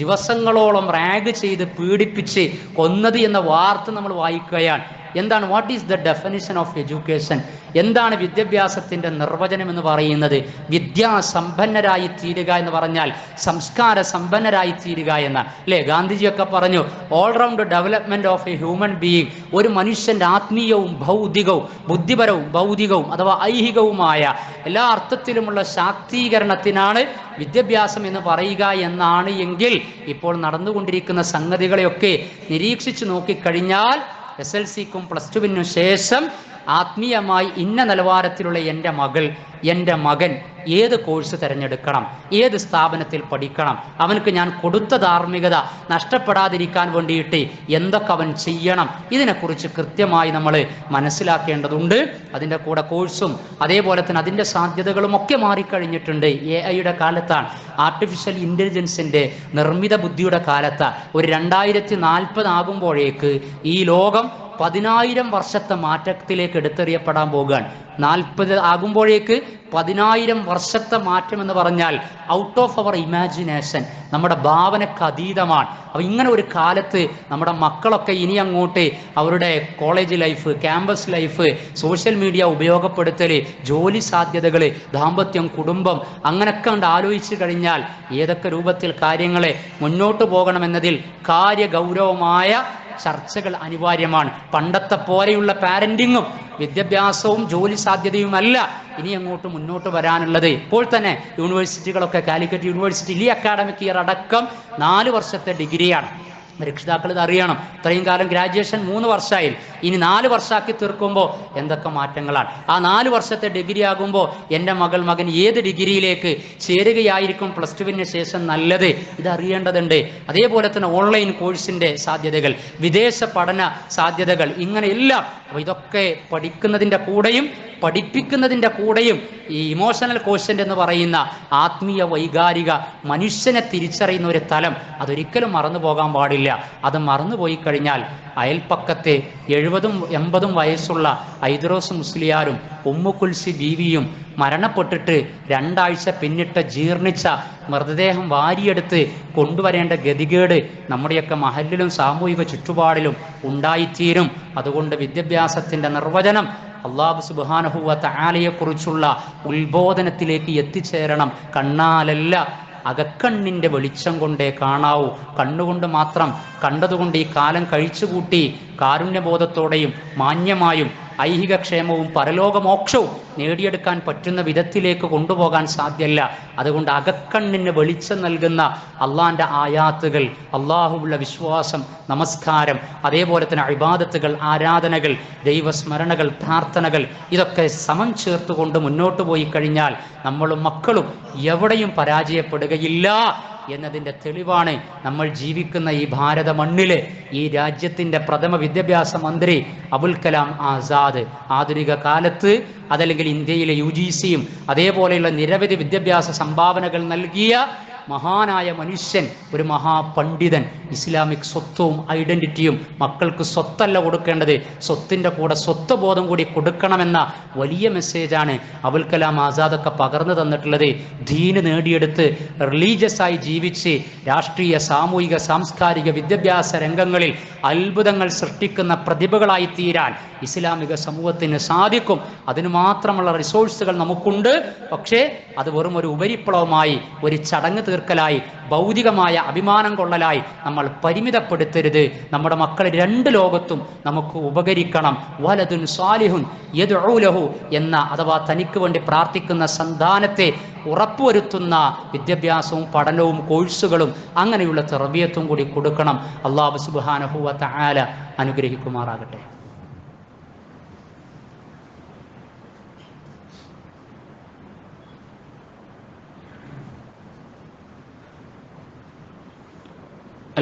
ദിവസങ്ങളോളം റാഗ് ചെയ്ത് പീഡിപ്പിച്ച് കൊന്നത് എന്ന വാർത്ത നമ്മൾ വായിക്കുകയാണ്. എന്താണ് what is the definition of education? എന്താണ് വിദ്യാഭ്യാസത്തിൻ്റെ നിർവചനം എന്ന് പറയുന്നത്? വിദ്യാസമ്പന്നരായി തീരുക എന്ന് പറഞ്ഞാൽ സംസ്കാര സമ്പന്നരായി തീരുക എന്ന അല്ലേ? ഗാന്ധിജിയൊക്കെ പറഞ്ഞു all-round development of A human being. ഒരു മനുഷ്യൻ്റെ ആത്മീയവും ഭൗതികവും ബുദ്ധിപരവും ഭൗതികവും അഥവാ ഐഹികവുമായ എല്ലാ അർത്ഥത്തിലുമുള്ള ശാക്തീകരണത്തിനാണ് വിദ്യാഭ്യാസം എന്ന് പറയുക എന്നാണ് എങ്കിൽ ഇപ്പോൾ നടന്നുകൊണ്ടിരിക്കുന്ന സംഗതികളെയൊക്കെ നിരീക്ഷിച്ചു നോക്കിക്കഴിഞ്ഞാൽ SLCക്കും +2-നും ശേഷം ആത്മീയമായി ഇന്ന നിലവാരത്തിലുള്ള എൻ്റെ മകൾ, എൻ്റെ മകൻ ഏത് കോഴ്സ് തിരഞ്ഞെടുക്കണം, ഏത് സ്ഥാപനത്തിൽ പഠിക്കണം, അവനക്ക് ഞാൻ കൊടുത്ത ധാർമ്മികത നഷ്ടപ്പെടാതിരിക്കാൻ വേണ്ടിയിട്ട് എന്തൊക്കെ അവൻ ചെയ്യണം, ഇതിനെക്കുറിച്ച് കൃത്യമായി നമ്മൾ മനസ്സിലാക്കേണ്ടതുണ്ട്. അതിൻ്റെ കൂടെ കോഴ്സും അതേപോലെ തന്നെ അതിൻ്റെ സാധ്യതകളും ഒക്കെ മാറിക്കഴിഞ്ഞിട്ടുണ്ട്. AI കാലത്താണ്, ആർട്ടിഫിഷ്യൽ ഇൻ്റലിജൻസിൻ്റെ നിർമ്മിത ബുദ്ധിയുടെ കാലത്താണ്. ഒരു 2040 ആകുമ്പോഴേക്ക് ഈ ലോകം 10,000 വർഷത്തെ മാറ്റത്തിലേക്ക് എടുത്തെറിയപ്പെടാൻ പോകുകയാണ്. 40 ആകുമ്പോഴേക്ക് 10,000 വർഷത്തെ മാറ്റം എന്ന് പറഞ്ഞാൽ ഔട്ട് ഓഫ് അവർ ഇമാജിനേഷൻ, നമ്മുടെ ഭാവനക്ക് അതീതമാണ്. അപ്പോൾ ഇങ്ങനെ ഒരു കാലത്ത് നമ്മുടെ മക്കളൊക്കെ ഇനി അങ്ങോട്ട് അവരുടെ college life, campus life, social media ഉപയോഗപ്പെടുത്തൽ, ജോലി സാധ്യതകൾ, ദാമ്പത്യം, കുടുംബം, അങ്ങനെയൊക്കെ കണ്ട് ആലോചിച്ച് കഴിഞ്ഞാൽ ഏതൊക്കെ രൂപത്തിൽ കാര്യങ്ങളെ മുന്നോട്ട് പോകണമെന്നതിൽ കാര്യഗൗരവമായ ചർച്ചകൾ അനിവാര്യമാണ്. പണ്ടത്തെ പോലെയുള്ള പാരന്റിങ്ങും വിദ്യാഭ്യാസവും ജോലി സാധ്യതയുമല്ല ഇനി അങ്ങോട്ട് മുന്നോട്ട് വരാനുള്ളത്. ഇപ്പോൾ തന്നെ യൂണിവേഴ്സിറ്റികളൊക്കെ, കാലിക്കറ്റ് യൂണിവേഴ്സിറ്റി ഈ അക്കാഡമിക് ഇയർ അടക്കം 4 വർഷത്തെ ഡിഗ്രിയാണ്. രക്ഷിതാക്കൾ ഇത് അറിയണം. ഇത്രയും കാലം ഗ്രാജുവേഷൻ 3 വർഷമായി, ഇനി 4 വർഷമാക്കി തീർക്കുമ്പോൾ എന്തൊക്കെ മാറ്റങ്ങളാണ്. ആ 4 വർഷത്തെ ഡിഗ്രി ആകുമ്പോൾ എൻ്റെ മകൻ ഏത് ഡിഗ്രിയിലേക്ക് ചേരുകയായിരിക്കും പ്ലസ് ടുവിന് ശേഷം നല്ലത്, ഇതറിയേണ്ടതുണ്ട്. അതേപോലെ തന്നെ ഓൺലൈൻ കോഴ്സിൻ്റെ സാധ്യതകൾ, വിദേശ പഠന സാധ്യതകൾ, ഇങ്ങനെയെല്ലാം. അപ്പോൾ ഇതൊക്കെ പഠിക്കുന്നതിൻ്റെ കൂടെയും പഠിപ്പിക്കുന്നതിൻ്റെ കൂടെയും ഈ ഇമോഷണൽ കോഷ്യൻ്റ് എന്ന് പറയുന്ന ആത്മീയ വൈകാരിക മനുഷ്യനെ തിരിച്ചറിയുന്ന ഒരു തലം അതൊരിക്കലും മറന്നു പോകാൻ പാടില്ല. അത് മറന്നുപോയി കഴിഞ്ഞാൽ അയൽപ്പക്കത്തെ 70-80 വയസ്സുള്ള ഐദ്രോസ് മുസ്ലിയാരും ഉമ്മുകുൽസി ബീവിയും മരണപ്പെട്ടിട്ട് 2 ആഴ്ച പിന്നിട്ട് ജീർണിച്ച മൃതദേഹം വാരിയെടുത്ത് കൊണ്ടുവരേണ്ട ഗതികേട് നമ്മുടെയൊക്കെ മഹലിലും സാമൂഹിക ചുറ്റുപാടിലും ഉണ്ടായിത്തീരും. അതുകൊണ്ട് വിദ്യാഭ്യാസത്തിൻ്റെ നിർവചനം അല്ലാഹു സുബ്ഹാനഹു വ തആലയെക്കുറിച്ചുള്ള ഉത്ബോധനത്തിലേക്ക് എത്തിച്ചേരണം. കണ്ണാലല്ല, അകക്കണ്ണിൻ്റെ വെളിച്ചം കൊണ്ടേ കാണാവൂ. കണ്ണുകൊണ്ട് മാത്രം കണ്ടതുകൊണ്ട് ഈ കാലം കഴിച്ചുകൂട്ടി കാരുണ്യബോധത്തോടെയും മാന്യമായും ഐഹികക്ഷേമവും പരലോകമോക്ഷവും നേടിയെടുക്കാൻ പറ്റുന്ന വിധത്തിലേക്ക് കൊണ്ടുപോകാൻ സാധ്യമല്ല. അതുകൊണ്ട് അകക്കണ്ണിന് വെളിച്ചം നൽകുന്ന അള്ളാൻ്റെ ആയാത്തുകൾ, അള്ളാഹുവുള്ള വിശ്വാസം, നമസ്കാരം, അതേപോലെ തന്നെ ഇബാദത്തുകൾ, ആരാധനകൾ, ദൈവസ്മരണകൾ, പ്രാർത്ഥനകൾ, ഇതൊക്കെ സമം ചേർത്തുകൊണ്ട് മുന്നോട്ട് പോയി കഴിഞ്ഞാൽ നമ്മളും മക്കളും എവിടെയും പരാജയപ്പെടുകയില്ല എന്നതിൻ്റെ തെളിവാണ് നമ്മൾ ജീവിക്കുന്ന ഈ ഭാരത മണ്ണിലെ ഈ രാജ്യത്തിൻ്റെ പ്രഥമ വിദ്യാഭ്യാസ മന്ത്രി അബുൽ കലാം ആസാദ്. ആധുനിക കാലത്ത് അതല്ലെങ്കിൽ ഇന്ത്യയിലെ UGCയും അതേപോലെയുള്ള നിരവധി വിദ്യാഭ്യാസ സംഭാവനകൾ നൽകിയ മഹാനായ മനുഷ്യൻ, ഒരു മഹാപണ്ഡിതൻ. ഇസ്ലാമിക് സ്വത്വവും ഐഡന്റിറ്റിയും മക്കൾക്ക് സ്വത്തല്ല കൊടുക്കേണ്ടത്, സ്വത്തിൻ്റെ കൂടെ സ്വത്വബോധം കൂടി കൊടുക്കണമെന്ന വലിയ മെസ്സേജാണ് അബുൽ കലാം ആസാദൊക്കെ പകർന്നു തന്നിട്ടുള്ളത്. ദീന് നേടിയെടുത്ത് റിലീജിയസ് ആയി ജീവിച്ച് രാഷ്ട്രീയ, സാമൂഹിക, സാംസ്കാരിക, വിദ്യാഭ്യാസ രംഗങ്ങളിൽ അത്ഭുതങ്ങൾ സൃഷ്ടിക്കുന്ന പ്രതിഭകളായി തീരാൻ ഇസ്ലാമിക സമൂഹത്തിന് സാധിക്കും. അതിന് മാത്രമുള്ള റിസോഴ്സുകൾ നമുക്കുണ്ട്. പക്ഷേ അത് വെറും ഒരു ഉപരിപ്ലവമായി, ഒരു ചടങ്ങ് തീർക്കലായി, ഭൗതികമായ അഭിമാനം കൊള്ളലായി നമ്മൾ പരിമിതപ്പെടുത്തരുത്. നമ്മുടെ മക്കൾ 2 ലോകത്തും നമുക്ക് ഉപകരിക്കണം. വലതുൻ സ്വാലിഹുൻ യദ്ഉ ലഹു എന്ന അഥവാ തനിക്ക് വേണ്ടി പ്രാർത്ഥിക്കുന്ന സന്താനത്തെ ഉറപ്പുവരുത്തുന്ന വിദ്യാഭ്യാസവും പഠനവും കോഴ്സുകളും അങ്ങനെയുള്ള തർബിയത്തും കൂടി കൊടുക്കണം. അല്ലാഹു സുബ്ഹാനഹു വ തആല അനുഗ്രഹിക്കുമാറാകട്ടെ.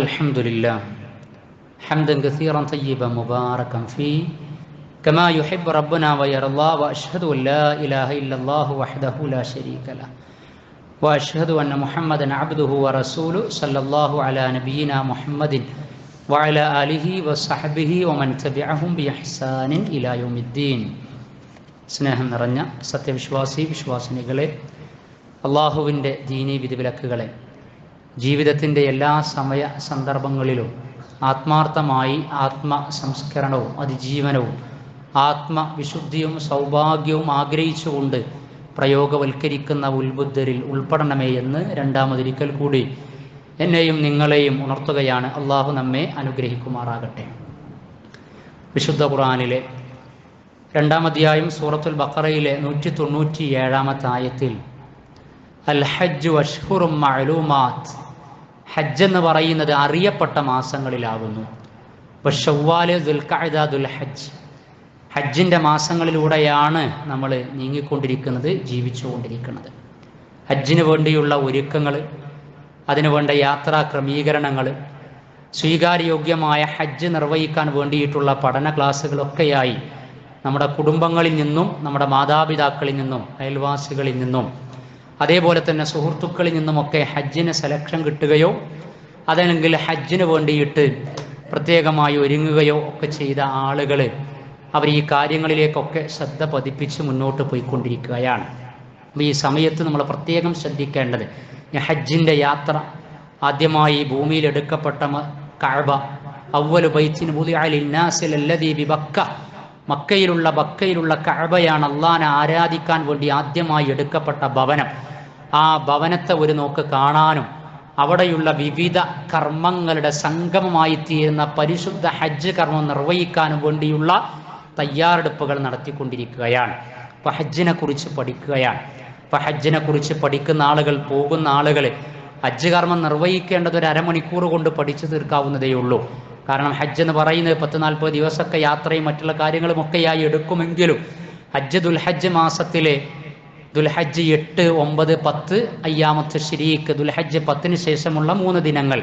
الحمد لله حمدا كثيرا طيبا مباركا فيه كما يحب ربنا ويرضى واشهد ان لا اله الا الله وحده لا شريك له واشهد ان محمدا عبده ورسوله صلى الله على نبينا محمد وعلى اله وصحبه ومن تبعهم باحسان الى يوم الدين. സ്നേഹം നിറഞ്ഞ വിശ്വാസിനികളെ, അല്ലാഹുവിൻ്റെ ദീനീ വിധിവിലക്കുകളെ ജീവിതത്തിൻ്റെ എല്ലാ സമയ സന്ദർഭങ്ങളിലും ആത്മാർത്ഥമായി ആത്മസംസ്കരണവും അതിജീവനവും ആത്മവിശുദ്ധിയും സൗഭാഗ്യവും ആഗ്രഹിച്ചുകൊണ്ട് പ്രയോഗവൽക്കരിക്കുന്ന ഉത്ബുദ്ധരിൽ ഉൾപ്പെടണമേ എന്ന് രണ്ടാമതൊരിക്കൽ കൂടി എന്നെയും നിങ്ങളെയും ഉണർത്തുകയാണ്. അള്ളാഹു നമ്മെ അനുഗ്രഹിക്കുമാറാകട്ടെ. വിശുദ്ധ ഖുർആനിലെ 2-ാം അധ്യായം സൂറത്തുൽ ബഖറയിലെ 197-ാമത്തെ ആയത്തിൽ അൽ ഹജ്ജ് അശ്ഹുറും മഅലൂമാത്ത്, ഹജ്ജ് എന്ന് പറയുന്നത് അറിയപ്പെട്ട മാസങ്ങളിലാകുന്നു. ശവ്വാല്, ദുൽഖഅദ, ദുൽഹജ്ജ്, ഹജ്ജിൻ്റെ മാസങ്ങളിലൂടെയാണ് നമ്മൾ നീങ്ങിക്കൊണ്ടിരിക്കുന്നത്, ജീവിച്ചുകൊണ്ടിരിക്കുന്നത്. ഹജ്ജിന് വേണ്ടിയുള്ള ഒരുക്കങ്ങൾ, അതിനുവേണ്ട യാത്രാ ക്രമീകരണങ്ങൾ, സ്വീകാര്യോഗ്യമായ ഹജ്ജ് നിർവഹിക്കാൻ വേണ്ടിയിട്ടുള്ള പഠന ക്ലാസ്സുകളൊക്കെയായി നമ്മുടെ കുടുംബങ്ങളിൽ നിന്നും, നമ്മുടെ മാതാപിതാക്കളിൽ നിന്നും, അയൽവാസികളിൽ നിന്നും, അതേപോലെ തന്നെ സുഹൃത്തുക്കളിൽ നിന്നുമൊക്കെ ഹജ്ജിന് സെലക്ഷൻ കിട്ടുകയോ അതല്ലെങ്കിൽ ഹജ്ജിന് വേണ്ടിയിട്ട് പ്രത്യേകമായി ഒരുങ്ങുകയോ ഒക്കെ ചെയ്ത ആളുകൾ അവർ ഈ കാര്യങ്ങളിലേക്കൊക്കെ ശ്രദ്ധ പതിപ്പിച്ച് മുന്നോട്ട് പോയിക്കൊണ്ടിരിക്കുകയാണ്. അപ്പോൾ ഈ സമയത്ത് നമ്മൾ പ്രത്യേകം ശ്രദ്ധിക്കേണ്ടത്, ഹജ്ജിൻ്റെ യാത്ര ആദ്യമായി ഭൂമിയിൽ എടുക്കപ്പെട്ട കഅബ, അവ്വലു ബൈത്തിൻ വുദിഅ ലിന്നാസി ലല്ലദീ ബിബക്ക, ബക്കയിലുള്ള കഅബയാണ് അള്ളാഹനെ ആരാധിക്കാൻ വേണ്ടി ആദ്യമായി എടുക്കപ്പെട്ട ഭവനം. ആ ഭവനത്തെ ഒരു നോക്ക് കാണാനും അവിടെയുള്ള വിവിധ കർമ്മങ്ങളുടെ സംഗമമായി തീരുന്ന പരിശുദ്ധ ഹജ്ജ് കർമ്മം നിർവഹിക്കാനും വേണ്ടിയുള്ള തയ്യാറെടുപ്പുകൾ നടത്തിക്കൊണ്ടിരിക്കുകയാണ്. അപ്പോൾ ഹജ്ജിനെ കുറിച്ച് പഠിക്കുകയാണ്. അപ്പോൾ ഹജ്ജിനെ കുറിച്ച് പഠിക്കുന്ന ആളുകൾ, പോകുന്ന ആളുകൾ ഹജ്ജ് കർമ്മം നിർവഹിക്കേണ്ടത് ഒരു അരമണിക്കൂർ കൊണ്ട് പഠിച്ചു തീർക്കാവുന്നതേ ഉള്ളൂ. കാരണം ഹജ്ജ് എന്ന് പറയുന്നത് 10-40 ദിവസമൊക്കെ യാത്രയും മറ്റുള്ള കാര്യങ്ങളുമൊക്കെയായി എടുക്കുമെങ്കിലും ഹജ്ജ് ദുൽഹജ്ജ് മാസത്തിലെ ദുൽഹജ്ജ് 8, 9, 10 അയ്യാമത്ത് ശരീക്ക്, ദുൽഹജ്ജ് 10-ന് ശേഷമുള്ള 3 ദിനങ്ങൾ,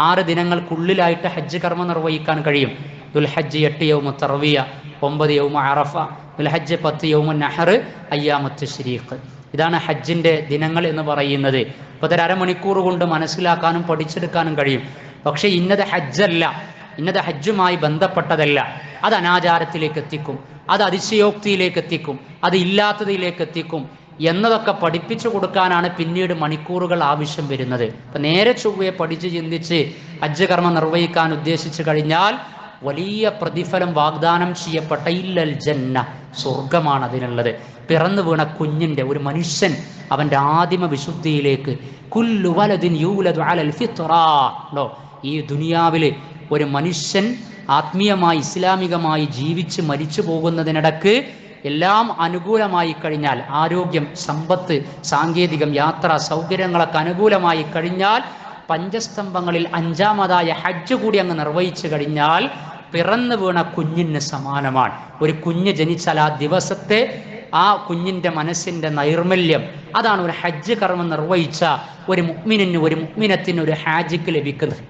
6 ദിനങ്ങൾക്കുള്ളിലായിട്ട് ഹജ്ജ് കർമ്മം നിർവഹിക്കാൻ കഴിയും. ദുൽഹജ്ജ് 8 യൗമു തർവിയ, 9 യൗമു അറഫ, ദുൽഹജ്ജ് 10 യൗമു നഹർ, അയ്യാമത്ത് ശരീക്ക്. ഇതാണ് ഹജ്ജിൻ്റെ ദിനങ്ങൾ എന്ന് പറയുന്നത്. അപ്പോൾ അതൊരു അരമണിക്കൂർ കൊണ്ട് മനസ്സിലാക്കാനും പഠിച്ചെടുക്കാനും കഴിയും. പക്ഷേ ഇന്നത് ഹജ്ജല്ല, ഇന്നത് ഹജ്ജുമായി ബന്ധപ്പെട്ടതല്ല. അത് അനാചാരത്തിലേക്ക് എത്തിക്കും, അത് അതിശയോക്തിയിലേക്ക് എത്തിക്കും, അത് ഇല്ലാത്തതിലേക്ക് എത്തിക്കും എന്നതൊക്കെ പഠിപ്പിച്ചു കൊടുക്കാനാണ് പിന്നീട് മണിക്കൂറുകൾ ആവശ്യം വരുന്നത്. അപ്പം നേരെ ചൊവ്വയെ പഠിച്ച് ചിന്തിച്ച് ഹജ്ജ് കർമ്മം നിർവഹിക്കാൻ ഉദ്ദേശിച്ചു കഴിഞ്ഞാൽ വലിയ പ്രതിഫലം വാഗ്ദാനം ചെയ്യപ്പെട്ട ഇല്ലൽ ജന്ന, സ്വർഗമാണ് അതിനുള്ളത്. പിറന്നു വീണ കുഞ്ഞിൻ്റെ, ഒരു മനുഷ്യൻ അവൻ്റെ ആദിമ വിശുദ്ധിയിലേക്ക്, കുല്ലു വലദിൻ യൂലദു അലൽ ഫിത്റാ, ഈ ദുനിയാവിൽ ഒരു മനുഷ്യൻ ആത്മീയമായി ഇസ്ലാമികമായി ജീവിച്ച് മരിച്ചു പോകുന്നതിനിടക്ക് എല്ലാം അനുകൂലമായി കഴിഞ്ഞാൽ, ആരോഗ്യം, സമ്പത്ത്, സാങ്കേതികം, യാത്ര സൗകര്യങ്ങളൊക്കെ അനുകൂലമായി കഴിഞ്ഞാൽ, പഞ്ചസ്തംഭങ്ങളിൽ 5-മതായ ഹജ്ജ് കൂടി അങ്ങ് നിർവഹിച്ചു കഴിഞ്ഞാൽ പിറന്നു വീണ കുഞ്ഞിന് സമാനമാണ്. ഒരു കുഞ്ഞ് ജനിച്ചാൽ ആ ദിവസത്തെ ആ കുഞ്ഞിൻ്റെ മനസ്സിൻ്റെ നൈർമല്യം, അതാണ് ഒരു ഹജ്ജ് കർമ്മം നിർവഹിച്ച ഒരു മുഅ്മിനിന്, ഒരു മുഅ്മിനത്തിന്, ഒരു ഹാജിക്ക് ലഭിക്കുന്നത്.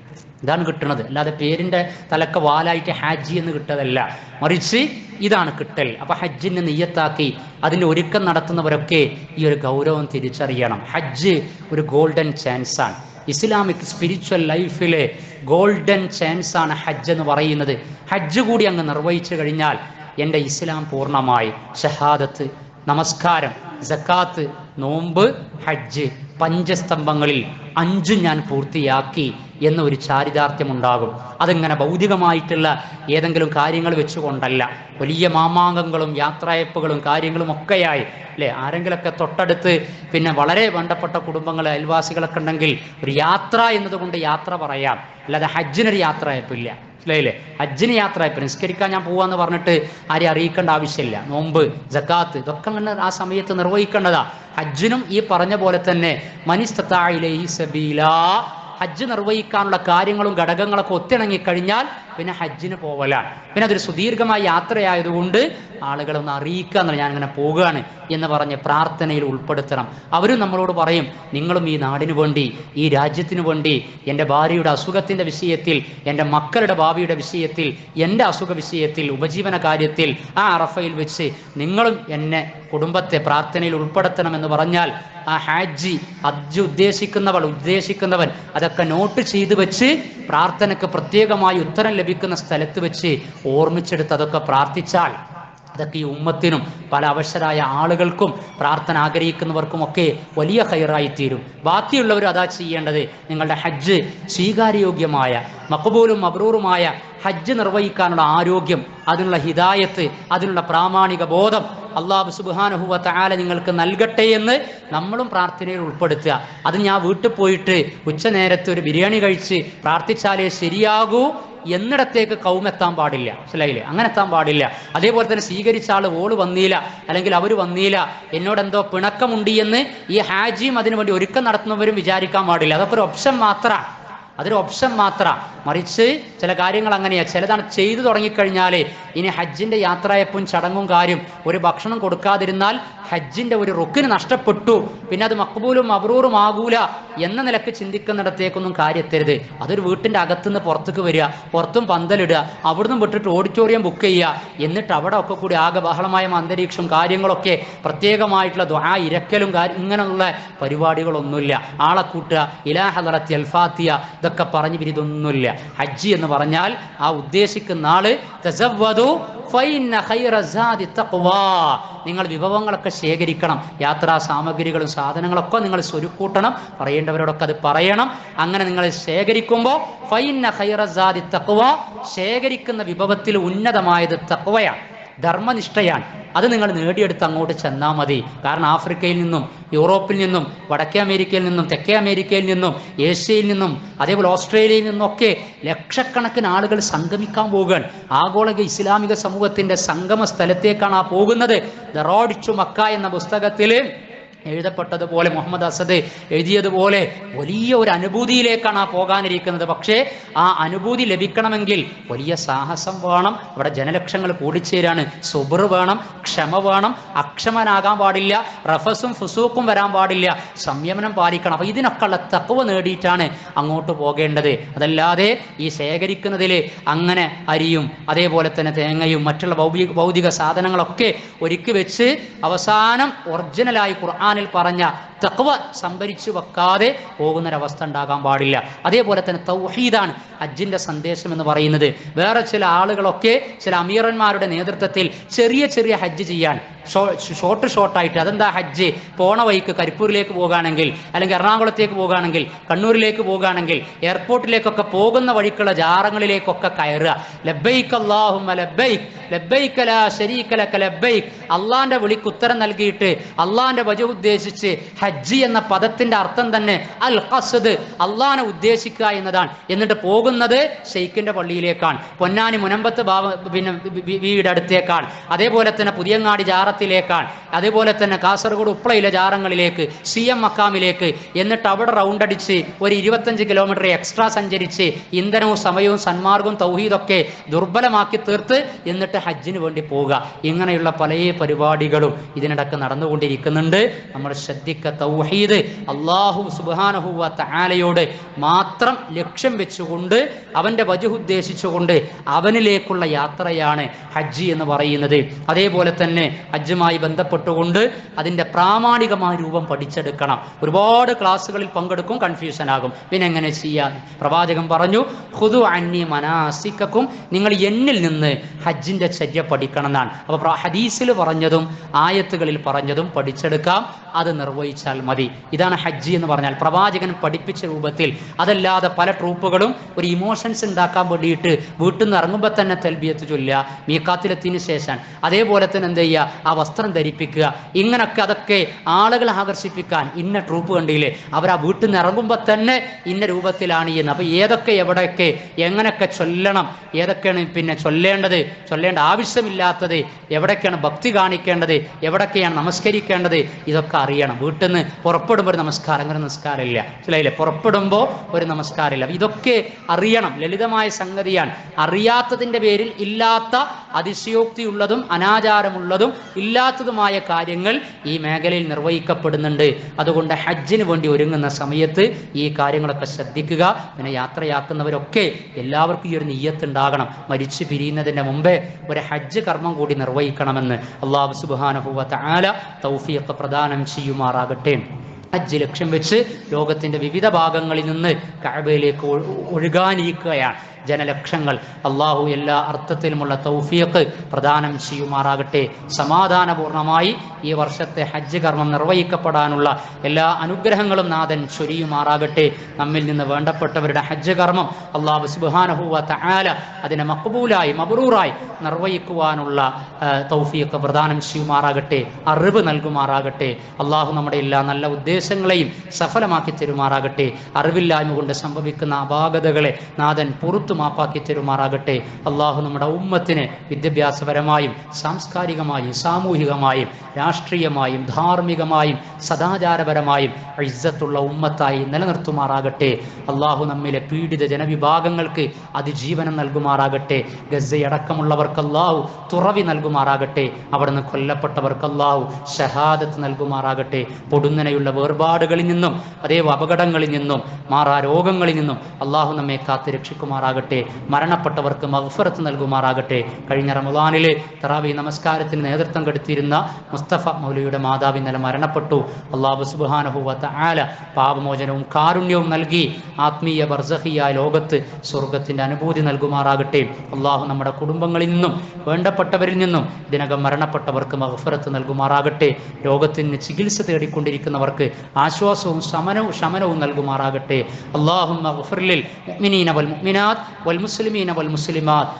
ഇതാണ് കിട്ടുന്നത്. അല്ലാതെ പേരിൻ്റെ തലക്ക് വാലായിട്ട് ഹാജി എന്ന് കിട്ടതല്ല, മറിച്ച് ഇതാണ് കിട്ടൽ. അപ്പം ഹജ്ജിന് നിയ്യത്താക്കി അതിൻ്റെ ഒരുക്കം നടത്തുന്നവരൊക്കെ ഈ ഒരു ഗൗരവം തിരിച്ചറിയണം. ഹജ്ജ് ഒരു ഗോൾഡൻ ചാൻസാണ്. ഇസ്ലാമിക് സ്പിരിച്വൽ ലൈഫിലെ ഗോൾഡൻ ചാൻസാണ് ഹജ്ജ് എന്ന് പറയുന്നത്. ഹജ്ജ് കൂടി അങ്ങ് നിർവഹിച്ചു കഴിഞ്ഞാൽ എൻ്റെ ഇസ്ലാം പൂർണ്ണമായി. ഷഹാദത്ത്, നമസ്കാരം, സക്കാത്ത്, നോമ്പ്, ഹജ്ജ്, പഞ്ചസ്തംഭങ്ങളിൽ 5 ഞാൻ പൂർത്തിയാക്കി എന്നൊരു ചാരിതാർത്ഥ്യമുണ്ടാകും. അതിങ്ങനെ ഭൗതികമായിട്ടുള്ള ഏതെങ്കിലും കാര്യങ്ങൾ വെച്ചുകൊണ്ടല്ല, വലിയ മാമാങ്കങ്ങളും യാത്രയപ്പുകളും കാര്യങ്ങളും ഒക്കെയായി, അല്ലേ? ആരെങ്കിലൊക്കെ തൊട്ടടുത്ത് പിന്നെ വളരെ ബന്ധപ്പെട്ട കുടുംബങ്ങൾ, അയൽവാസികളൊക്കെ ഉണ്ടെങ്കിൽ ഒരു യാത്ര എന്നതുകൊണ്ട് യാത്ര പറയാം, അല്ലാതെ ഹജ്ജിനൊരു യാത്രയപ്പില്ല. മനസ്സിലായില്ലേ? ഹജ്ജിന് യാത്രയപ്പ്, നിസ്കരിക്കാൻ ഞാൻ പോവാന്ന് പറഞ്ഞിട്ട് ആരെയും അറിയിക്കേണ്ട ആവശ്യമില്ല. നോമ്പ്, സക്കാത്ത്, ഇതൊക്കെ അങ്ങനെ ആ സമയത്ത് നിർവഹിക്കേണ്ടതാ. ഹജ്ജിനും ഈ പറഞ്ഞ പോലെ തന്നെ മനിസ്തതാ ഇലൈഹി സബീലാ, ഹജ്ജ് നിർവഹിക്കാനുള്ള കാര്യങ്ങളും ഘടകങ്ങളൊക്കെ ഒത്തിണങ്ങിക്കഴിഞ്ഞാൽ പിന്നെ ഹജ്ജിന് പോവലാണ്. പിന്നെ അതൊരു സുദീർഘമായ യാത്രയായതുകൊണ്ട് ആളുകളൊന്ന് അറിയിക്കുക എന്നുള്ള, ഞാനിങ്ങനെ പോകുകയാണ് എന്ന് പറഞ്ഞ് പ്രാർത്ഥനയിൽ ഉൾപ്പെടുത്തണം. അവരും നമ്മളോട് പറയും, നിങ്ങളും ഈ നാടിനു വേണ്ടി, ഈ രാജ്യത്തിനു വേണ്ടി, എൻ്റെ ഭാര്യയുടെ അസുഖത്തിൻ്റെ വിഷയത്തിൽ, എൻ്റെ മക്കളുടെ ഭാവിയുടെ വിഷയത്തിൽ, എൻ്റെ അസുഖ വിഷയത്തിൽ, ഉപജീവന കാര്യത്തിൽ ആ അറഫയിൽ വെച്ച് നിങ്ങളും എന്നെ, കുടുംബത്തെ പ്രാർത്ഥനയിൽ ഉൾപ്പെടുത്തണമെന്ന് പറഞ്ഞാൽ ആ ഹജ്ജ് ഉദ്ദേശിക്കുന്നവൻ അതൊക്കെ നോട്ട് ചെയ്ത് വെച്ച് പ്രാർത്ഥനയ്ക്ക് പ്രത്യേകമായി ഉത്തരം ലഭിക്കുന്ന സ്ഥലത്ത് വെച്ച് ഓർമ്മിച്ചെടുത്ത് അതൊക്കെ പ്രാർത്ഥിച്ചാൽ അതൊക്കെ ഈ ഉമ്മത്തിനും പല അവശരായ ആളുകൾക്കും പ്രാർത്ഥന ആഗ്രഹിക്കുന്നവർക്കുമൊക്കെ വലിയ ഖൈറായി തീരും. ബാക്കിയുള്ളവർ അതാ ചെയ്യേണ്ടത്. നിങ്ങളുടെ ഹജ്ജ് സ്വീകാര്യോഗ്യമായ, മഖബൂലും മബ്രൂറുമായ ഹജ്ജ് നിർവഹിക്കാനുള്ള ആരോഗ്യം, അതിനുള്ള ഹിദായത്ത്, അതിനുള്ള പ്രാമാണിക ബോധം അല്ലാഹു സുബ്ഹാനഹു വ തആല നിങ്ങൾക്ക് നൽകട്ടെ എന്ന് നമ്മളും പ്രാർത്ഥനയിൽ ഉൾപ്പെടുത്തുക. അത് ഞാൻ വീട്ടിൽ പോയിട്ട് ഉച്ചനേരത്ത് ഒരു ബിരിയാണി കഴിച്ച് പ്രാർത്ഥിച്ചാലേ ശരിയാകൂ എന്നിടത്തേക്ക് കൗമെത്താൻ പാടില്ല. മനസ്സിലായില്ലേ? അങ്ങനെ എത്താൻ പാടില്ല. അതേപോലെ തന്നെ സ്വീകരിച്ച ആൾ ഓള് വന്നില്ല, അല്ലെങ്കിൽ അവർ വന്നില്ല, എന്നോടെന്തോ പിണക്കമുണ്ട് എന്ന് ഈ ഹാജിയും അതിനുവേണ്ടി ഒരുക്കം നടത്തുന്നവരും വിചാരിക്കാൻ പാടില്ല. അതൊക്കെ ഒരു ഓപ്ഷൻ മാത്രമാണ്. അതൊരു ഓപ്ഷൻ മാത്രമാണ്. മറിച്ച് ചില കാര്യങ്ങൾ അങ്ങനെയാണ്. ചിലതാണ് ചെയ്തു തുടങ്ങിക്കഴിഞ്ഞാൽ ഇനി ഹജ്ജിൻ്റെ യാത്രയപ്പും ചടങ്ങും കാര്യം, ഒരു ഭക്ഷണം കൊടുക്കാതിരുന്നാൽ ഹജ്ജിൻ്റെ ഒരു റുക്കിന് നഷ്ടപ്പെട്ടു, പിന്നെ അത് മഖ്ബൂലും മബ്രൂറും ആകൂല എന്ന നിലക്ക് ചിന്തിക്കുന്നിടത്തേക്കൊന്നും കാര്യത്തരുത്. അതൊരു വീട്ടിൻ്റെ അകത്തുനിന്ന് പുറത്തേക്ക് വരിക, പുറത്തും പന്തലിടുക, അവിടുന്ന് വിട്ടിട്ട് ഓഡിറ്റോറിയം ബുക്ക് ചെയ്യുക, എന്നിട്ട് അവിടെ ഒക്കെ കൂടി ആകെ ബഹളമായ അന്തരീക്ഷം കാര്യങ്ങളൊക്കെ പ്രത്യേകമായിട്ടുള്ള ദുആ ഇരക്കലും ഇങ്ങനെയുള്ള പരിപാടികളൊന്നുമില്ല. ആളെ കൂട്ടുക, ഇലാ ഹളറത്തി അൽ ഫാത്തിഹ ഇതൊക്കെ പറഞ്ഞു ഇതൊന്നുമില്ല. ഹജ്ജ് എന്ന് പറഞ്ഞാൽ ആ ഉദ്ദേശിക്കുന്ന ആള് തസവ്വദു ഫഇന്ന ഖൈറ സാദി തഖ്വാ, നിങ്ങൾ വിഭവങ്ങളൊക്കെ ശേഖരിക്കണം, യാത്രാ സാമഗ്രികളും സാധനങ്ങളൊക്കെ നിങ്ങൾ സ്വരുക്കൂട്ടണം, പറയേണ്ടവരോടൊക്കെ അത് പറയണം. അങ്ങനെ നിങ്ങൾ ശേഖരിക്കുമ്പോൾ ഫഇന്ന ഖൈറ സാദി തഖ്വാ, ശേഖരിക്കുന്ന വിഭവത്തിൽ ഉന്നതമായത് തഖ്വയാണ്, ധർമ്മനിഷ്ഠയാണ്. അത് നിങ്ങൾ നേടിയെടുത്ത് അങ്ങോട്ട് ചെന്നാൽ മതി. കാരണം ആഫ്രിക്കയിൽ നിന്നും യൂറോപ്പിൽ നിന്നും വടക്കേ അമേരിക്കയിൽ നിന്നും തെക്കേ അമേരിക്കയിൽ നിന്നും ഏഷ്യയിൽ നിന്നും അതേപോലെ ഓസ്ട്രേലിയയിൽ നിന്നൊക്കെ ലക്ഷക്കണക്കിന് ആളുകൾ സംഗമിക്കാൻ പോകുകയാണ്. ആഗോള ഇസ്ലാമിക സമൂഹത്തിൻ്റെ സംഗമ സ്ഥലത്തേക്കാണ് ആ പോകുന്നത്. ദ റോഡ് ടു മക്ക എന്ന പുസ്തകത്തിൽ എഴുതപ്പെട്ടതുപോലെ, മുഹമ്മദ് അസദ് എഴുതിയതുപോലെ വലിയ ഒരു അനുഭൂതിയിലേക്കാണ് ആ പോകാനിരിക്കുന്നത്. പക്ഷേ ആ അനുഭൂതി ലഭിക്കണമെങ്കിൽ വലിയ സാഹസം വേണം. അവിടെ ജനലക്ഷങ്ങൾ കൂടിച്ചേരാണ്. സുബ്ർ വേണം, ക്ഷമ വേണം, അക്ഷമനാകാൻ പാടില്ല, റഫസും ഫുസൂക്കും വരാൻ പാടില്ല, സംയമനം പാലിക്കണം. അപ്പോൾ ഇതിനൊക്കെ ഉള്ള തഖ്വ നേടിയിട്ടാണ് അങ്ങോട്ട് പോകേണ്ടത്. അതല്ലാതെ ഈ ശേഖരിക്കുന്നതിൽ അങ്ങനെ അരിയും അതേപോലെ തന്നെ തേങ്ങയും മറ്റുള്ള ഭൗതിക സാധനങ്ങളൊക്കെ ഒരുക്കി വെച്ച് അവസാനം ഒറിജിനലായി ഖുർആനിൽ പറഞ്ഞ തഖ്വ സംഭരിച്ചു വെക്കാതെ പോകുന്നൊരവസ്ഥ ഉണ്ടാകാൻ പാടില്ല. അതേപോലെ തന്നെ തൗഹീദാണ് ഹജ്ജിന്റെ സന്ദേശം എന്ന് പറയുന്നത്. വേറെ ചില ആളുകളൊക്കെ ചില അമീറന്മാരുടെ നേതൃത്വത്തിൽ ചെറിയ ചെറിയ ഹജ്ജ് ചെയ്യാൻ ഷോർട്ടായിട്ട്, അതെന്താ ഹജ്ജ്, പോണ വഴിക്ക് കരിപ്പൂരിലേക്ക് പോകുകയാണെങ്കിൽ അല്ലെങ്കിൽ എറണാകുളത്തേക്ക് പോകുകയാണെങ്കിൽ കണ്ണൂരിലേക്ക് പോകുകയാണെങ്കിൽ എയർപോർട്ടിലേക്കൊക്കെ പോകുന്ന വഴിക്കുള്ള ജാറങ്ങളിലേക്കൊക്കെ കയറുക. ലബ്ബൈക് അല്ലാഹുമ്മ ലബ്ബൈക് ലബ്ബൈക ലാ ശരീക ലക ലബ്ബൈക്, അള്ളാന്റെ വിളിക്ക് ഉത്തരം നൽകിയിട്ട് അള്ളാന്റെ വജഹ് ഉദ്ദേശിച്ച് ഹജ്ജ് എന്ന പദത്തിന്റെ അർത്ഥം തന്നെ അൽ ഖസ്ദ്, അള്ളാനെ ഉദ്ദേശിക്കുക എന്നതാണ്. എന്നിട്ട് പോകുന്നത് ഷെയ്ഖിന്റെ പള്ളിയിലേക്കാണ്, പൊന്നാനി മുനമ്പത്ത് വീട് അടുത്തേക്കാണ്, അതേപോലെ തന്നെ പുതിയങ്ങാടി ജാറത്തിലേക്കാണ്, അതേപോലെ തന്നെ കാസർഗോഡ് ഉപ്പളയിലെ ജാറങ്ങളിലേക്ക്, CM മക്കാമിലേക്ക്. എന്നിട്ട് അവിടെ റൗണ്ട് അടിച്ച് ഒരു 25 കിലോമീറ്റർ എക്സ്ട്രാ സഞ്ചരിച്ച് ഇന്ധനവും സമയവും സന്മാർഗവും തൗഹീദൊക്കെ ദുർബലമാക്കി തീർത്ത് എന്നിട്ട് ഹജ്ജിന് വേണ്ടി പോവുക. ഇങ്ങനെയുള്ള പല പരിപാടികളും ഇതിനിടക്ക് നടന്നുകൊണ്ടിരിക്കുന്നുണ്ട്. നമ്മൾ ശ്രദ്ധിക്കുക, തൗഹീദ് അല്ലാഹു സുബ്ഹാനഹു വ തആലയോട് മാത്രം ലക്ഷ്യം വെച്ചുകൊണ്ട് അവന്റെ വജഹ് ഉദ്ദേശിച്ചുകൊണ്ട് അവനിലേക്കുള്ള യാത്രയാണ് ഹജ്ജ് എന്ന് പറയുന്നത്. അതേപോലെ തന്നെ ഹജ്ജുമായി ബന്ധപ്പെട്ടുകൊണ്ട് അതിൻ്റെ പ്രാമാണികമായ രൂപം പഠിച്ചെടുക്കണം. ഒരുപാട് ക്ലാസ്സുകളിൽ പങ്കെടുക്കും, കൺഫ്യൂഷൻ ആകും, പിന്നെ എങ്ങനെ ചെയ്യാൻ. പ്രവാചകൻ പറഞ്ഞു, ഖുദു അന്നി മനാസിക്കക്കും, നിങ്ങൾ എന്നിൽ നിന്ന് ഹജ്ജിന്റെ ചര്യ പഠിക്കണം എന്നാണ്. അപ്പോൾ ഹദീസിൽ പറഞ്ഞതും ആയത്തുകളിൽ പറഞ്ഞതും പഠിച്ചെടുക്കാം, അത് നിർവഹിച്ചാൽ മതി. ഇതാണ് ഹജ്ജ് എന്ന് പറഞ്ഞാൽ പ്രവാചകൻ പഠിപ്പിച്ച രൂപത്തിൽ. അതല്ലാതെ പല ട്രൂപ്പുകളും ഒരു ഇമോഷൻസ് ഉണ്ടാക്കാൻ വേണ്ടിയിട്ട് വീട്ടിൽ നിന്ന് ഇറങ്ങുമ്പോൾ തന്നെ തൽബിയത്ത് ചൊല്ലുക, മീഖാത്തിലെത്തിന് ശേഷം അതേപോലെ തന്നെ എന്ത് ചെയ്യുക, ആ വസ്ത്രം ധരിപ്പിക്കുക, ഇങ്ങനൊക്കെ അതൊക്കെ ആളുകളെ ആകർഷിപ്പിക്കാൻ ഇന്ന ട്രൂപ്പ് കണ്ടില്ലേ, അവർ ആ വീട്ടിൽ നിന്ന് ഇറങ്ങുമ്പോൾ തന്നെ ഇന്ന രൂപത്തിലാണ് എന്ന്. അപ്പോൾ ഏതൊക്കെ എവിടെയൊക്കെ എങ്ങനെയൊക്കെ ചൊല്ലണം, ഏതൊക്കെയാണ് പിന്നെ ചൊല്ലേണ്ട ആവശ്യമില്ലാത്തത്, എവിടേക്കാണ് ഭക്തി കാണിക്കേണ്ടത്, എവിടൊക്കെയാണ് നമസ്കരിക്കേണ്ടത്, ഇതൊക്കെ അറിയണം. വീട്ടിൽ നിന്ന് പുറപ്പെടുമ്പോൾ ഒരു നമസ്കാരം, അങ്ങനെ നമസ്കാരമില്ല, ചിലയില്ലേ, പുറപ്പെടുമ്പോൾ ഒരു നമസ്കാരമില്ല. ഇതൊക്കെ അറിയണം, ലളിതമായ സംഗതിയാണ്. അറിയാത്തതിൻ്റെ പേരിൽ ഇല്ലാത്ത അതിശയോക്തിയുള്ളതും അനാചാരമുള്ളതും ഇല്ലാത്തതുമായ കാര്യങ്ങൾ ഈ മേഖലയിൽ നിർവഹിക്കപ്പെടുന്നുണ്ട്. അതുകൊണ്ട് ഹജ്ജിന് വേണ്ടി ഒരുങ്ങുന്ന സമയത്ത് ഈ കാര്യങ്ങളൊക്കെ ശ്രദ്ധിക്കുക. പിന്നെ യാത്രയാക്കുന്നവരൊക്കെ എല്ലാവർക്കും ഈ ഒരു നിയ്യത്ത് ഉണ്ടാകണം, മരിച്ചു പിരിയുന്നതിന് മുമ്പേ ഒരു ഹജ്ജ് കർമ്മം കൂടി നിർവഹിക്കണമെന്ന്. അല്ലാഹു സുബ്ഹാനഹു വ തആല തൗഫീഖ് പ്രദാനം ചെയ്യുമാറാകട്ടെ. ഹജ്ജ് ലക്ഷ്യം വെച്ച് ലോകത്തിൻ്റെ വിവിധ ഭാഗങ്ങളിൽ നിന്ന് കഅബയിലേക്ക് ഒഴുകാനിരിക്കുകയാണ് ജനലക്ഷങ്ങൾ. അള്ളാഹു എല്ലാ അർത്ഥത്തിലുമുള്ള തൗഫീഖ് പ്രദാനം ചെയ്യുമാറാകട്ടെ. സമാധാനപൂർണമായി ഈ വർഷത്തെ ഹജ്ജ് കർമ്മം നിർവഹിക്കപ്പെടാനുള്ള എല്ലാ അനുഗ്രഹങ്ങളും നാഥൻ ചൊരിയുമാറാകട്ടെ. നമ്മിൽ നിന്ന് വേണ്ടപ്പെട്ടവരുടെ ഹജ്ജ് കർമ്മം അള്ളാഹു സുബ്ഹാനഹു വ തആല അതിനെ മഖ്ബൂലായി മബ്റൂറായി നിർവഹിക്കുവാനുള്ള തൗഫീഖ് പ്രദാനം ചെയ്യുമാറാകട്ടെ, അറിവ് നൽകുമാറാകട്ടെ. അള്ളാഹു നമ്മുടെ എല്ലാ നല്ല ഉദ്ദേശങ്ങളെയും സഫലമാക്കി തരുമാറാകട്ടെ. അറിവില്ലായ്മ കൊണ്ട് സംഭവിക്കുന്ന അപാകതകളെ നാഥൻ പുറത്തു പുറത്തു മാപ്പാക്കി തരുമാറാകട്ടെ. അള്ളാഹു നമ്മുടെ ഉമ്മത്തിനെ വിദ്യാഭ്യാസപരമായും സാംസ്കാരികമായും സാമൂഹികമായും രാഷ്ട്രീയമായും ധാർമ്മികമായും സദാചാരപരമായും ഇസ്സത്തുള്ള ഉമ്മത്തായി നിലനിർത്തുമാറാകട്ടെ. അള്ളാഹു നമ്മിലെ പീഡിത ജനവിഭാഗങ്ങൾക്ക് അതിജീവനം നൽകുമാറാകട്ടെ. ഗസയടക്കമുള്ളവർക്ക് അള്ളാഹു തുറവി നൽകുമാറാകട്ടെ. അവിടുന്ന് കൊല്ലപ്പെട്ടവർക്ക് അള്ളാഹു ഷഹാദത്ത് നൽകുമാറാകട്ടെ. പൊടുന്നനെയുള്ള വേർപാടുകളിൽ നിന്നും അതേ അപകടങ്ങളിൽ നിന്നും മാറാ രോഗങ്ങളിൽ നിന്നും അള്ളാഹു നമ്മെ കാത്ത് രക്ഷിക്കുമാറാകട്ടെ. മരണപ്പെട്ടവർക്ക് മഗ്ഫിറത്ത് നൽകുമാറാകട്ടെ. കഴിഞ്ഞ റമളാനിലെ തറാവീഹ് നമസ്കാരത്തിന് നേതൃത്വം കൊടുത്തിരുന്ന മുസ്തഫ മൗലവിയുടെ മാതാവ് ഇന്നലെ മരണപ്പെട്ടു. അള്ളാഹു സുബ്ഹാനഹു വ തആല പാപമോചനവും കാരുണ്യവും നൽകി ആത്മീയ ബർസഖിയായ ലോകത്ത് സ്വർഗത്തിന്റെ അനുഭൂതി നൽകുമാറാകട്ടെ. അള്ളാഹു നമ്മുടെ കുടുംബങ്ങളിൽ നിന്നും വേണ്ടപ്പെട്ടവരിൽ നിന്നും ഇതിനകം മരണപ്പെട്ടവർക്ക് മഗ്ഫിറത്ത് നൽകുമാറാകട്ടെ. രോഗത്തിന് ചികിത്സ തേടിക്കൊണ്ടിരിക്കുന്നവർക്ക് ആശ്വാസവും ശമനവും നൽകുമാറാകട്ടെ. അല്ലാഹുമ്മ ഗ്ഫിർ ലിൽ മുഅ്മിനീന വൽ മുഅ്മിനാത്ത് വൽ മുസ്ലിമീന വൽ മുസ്ലിമാത്ത്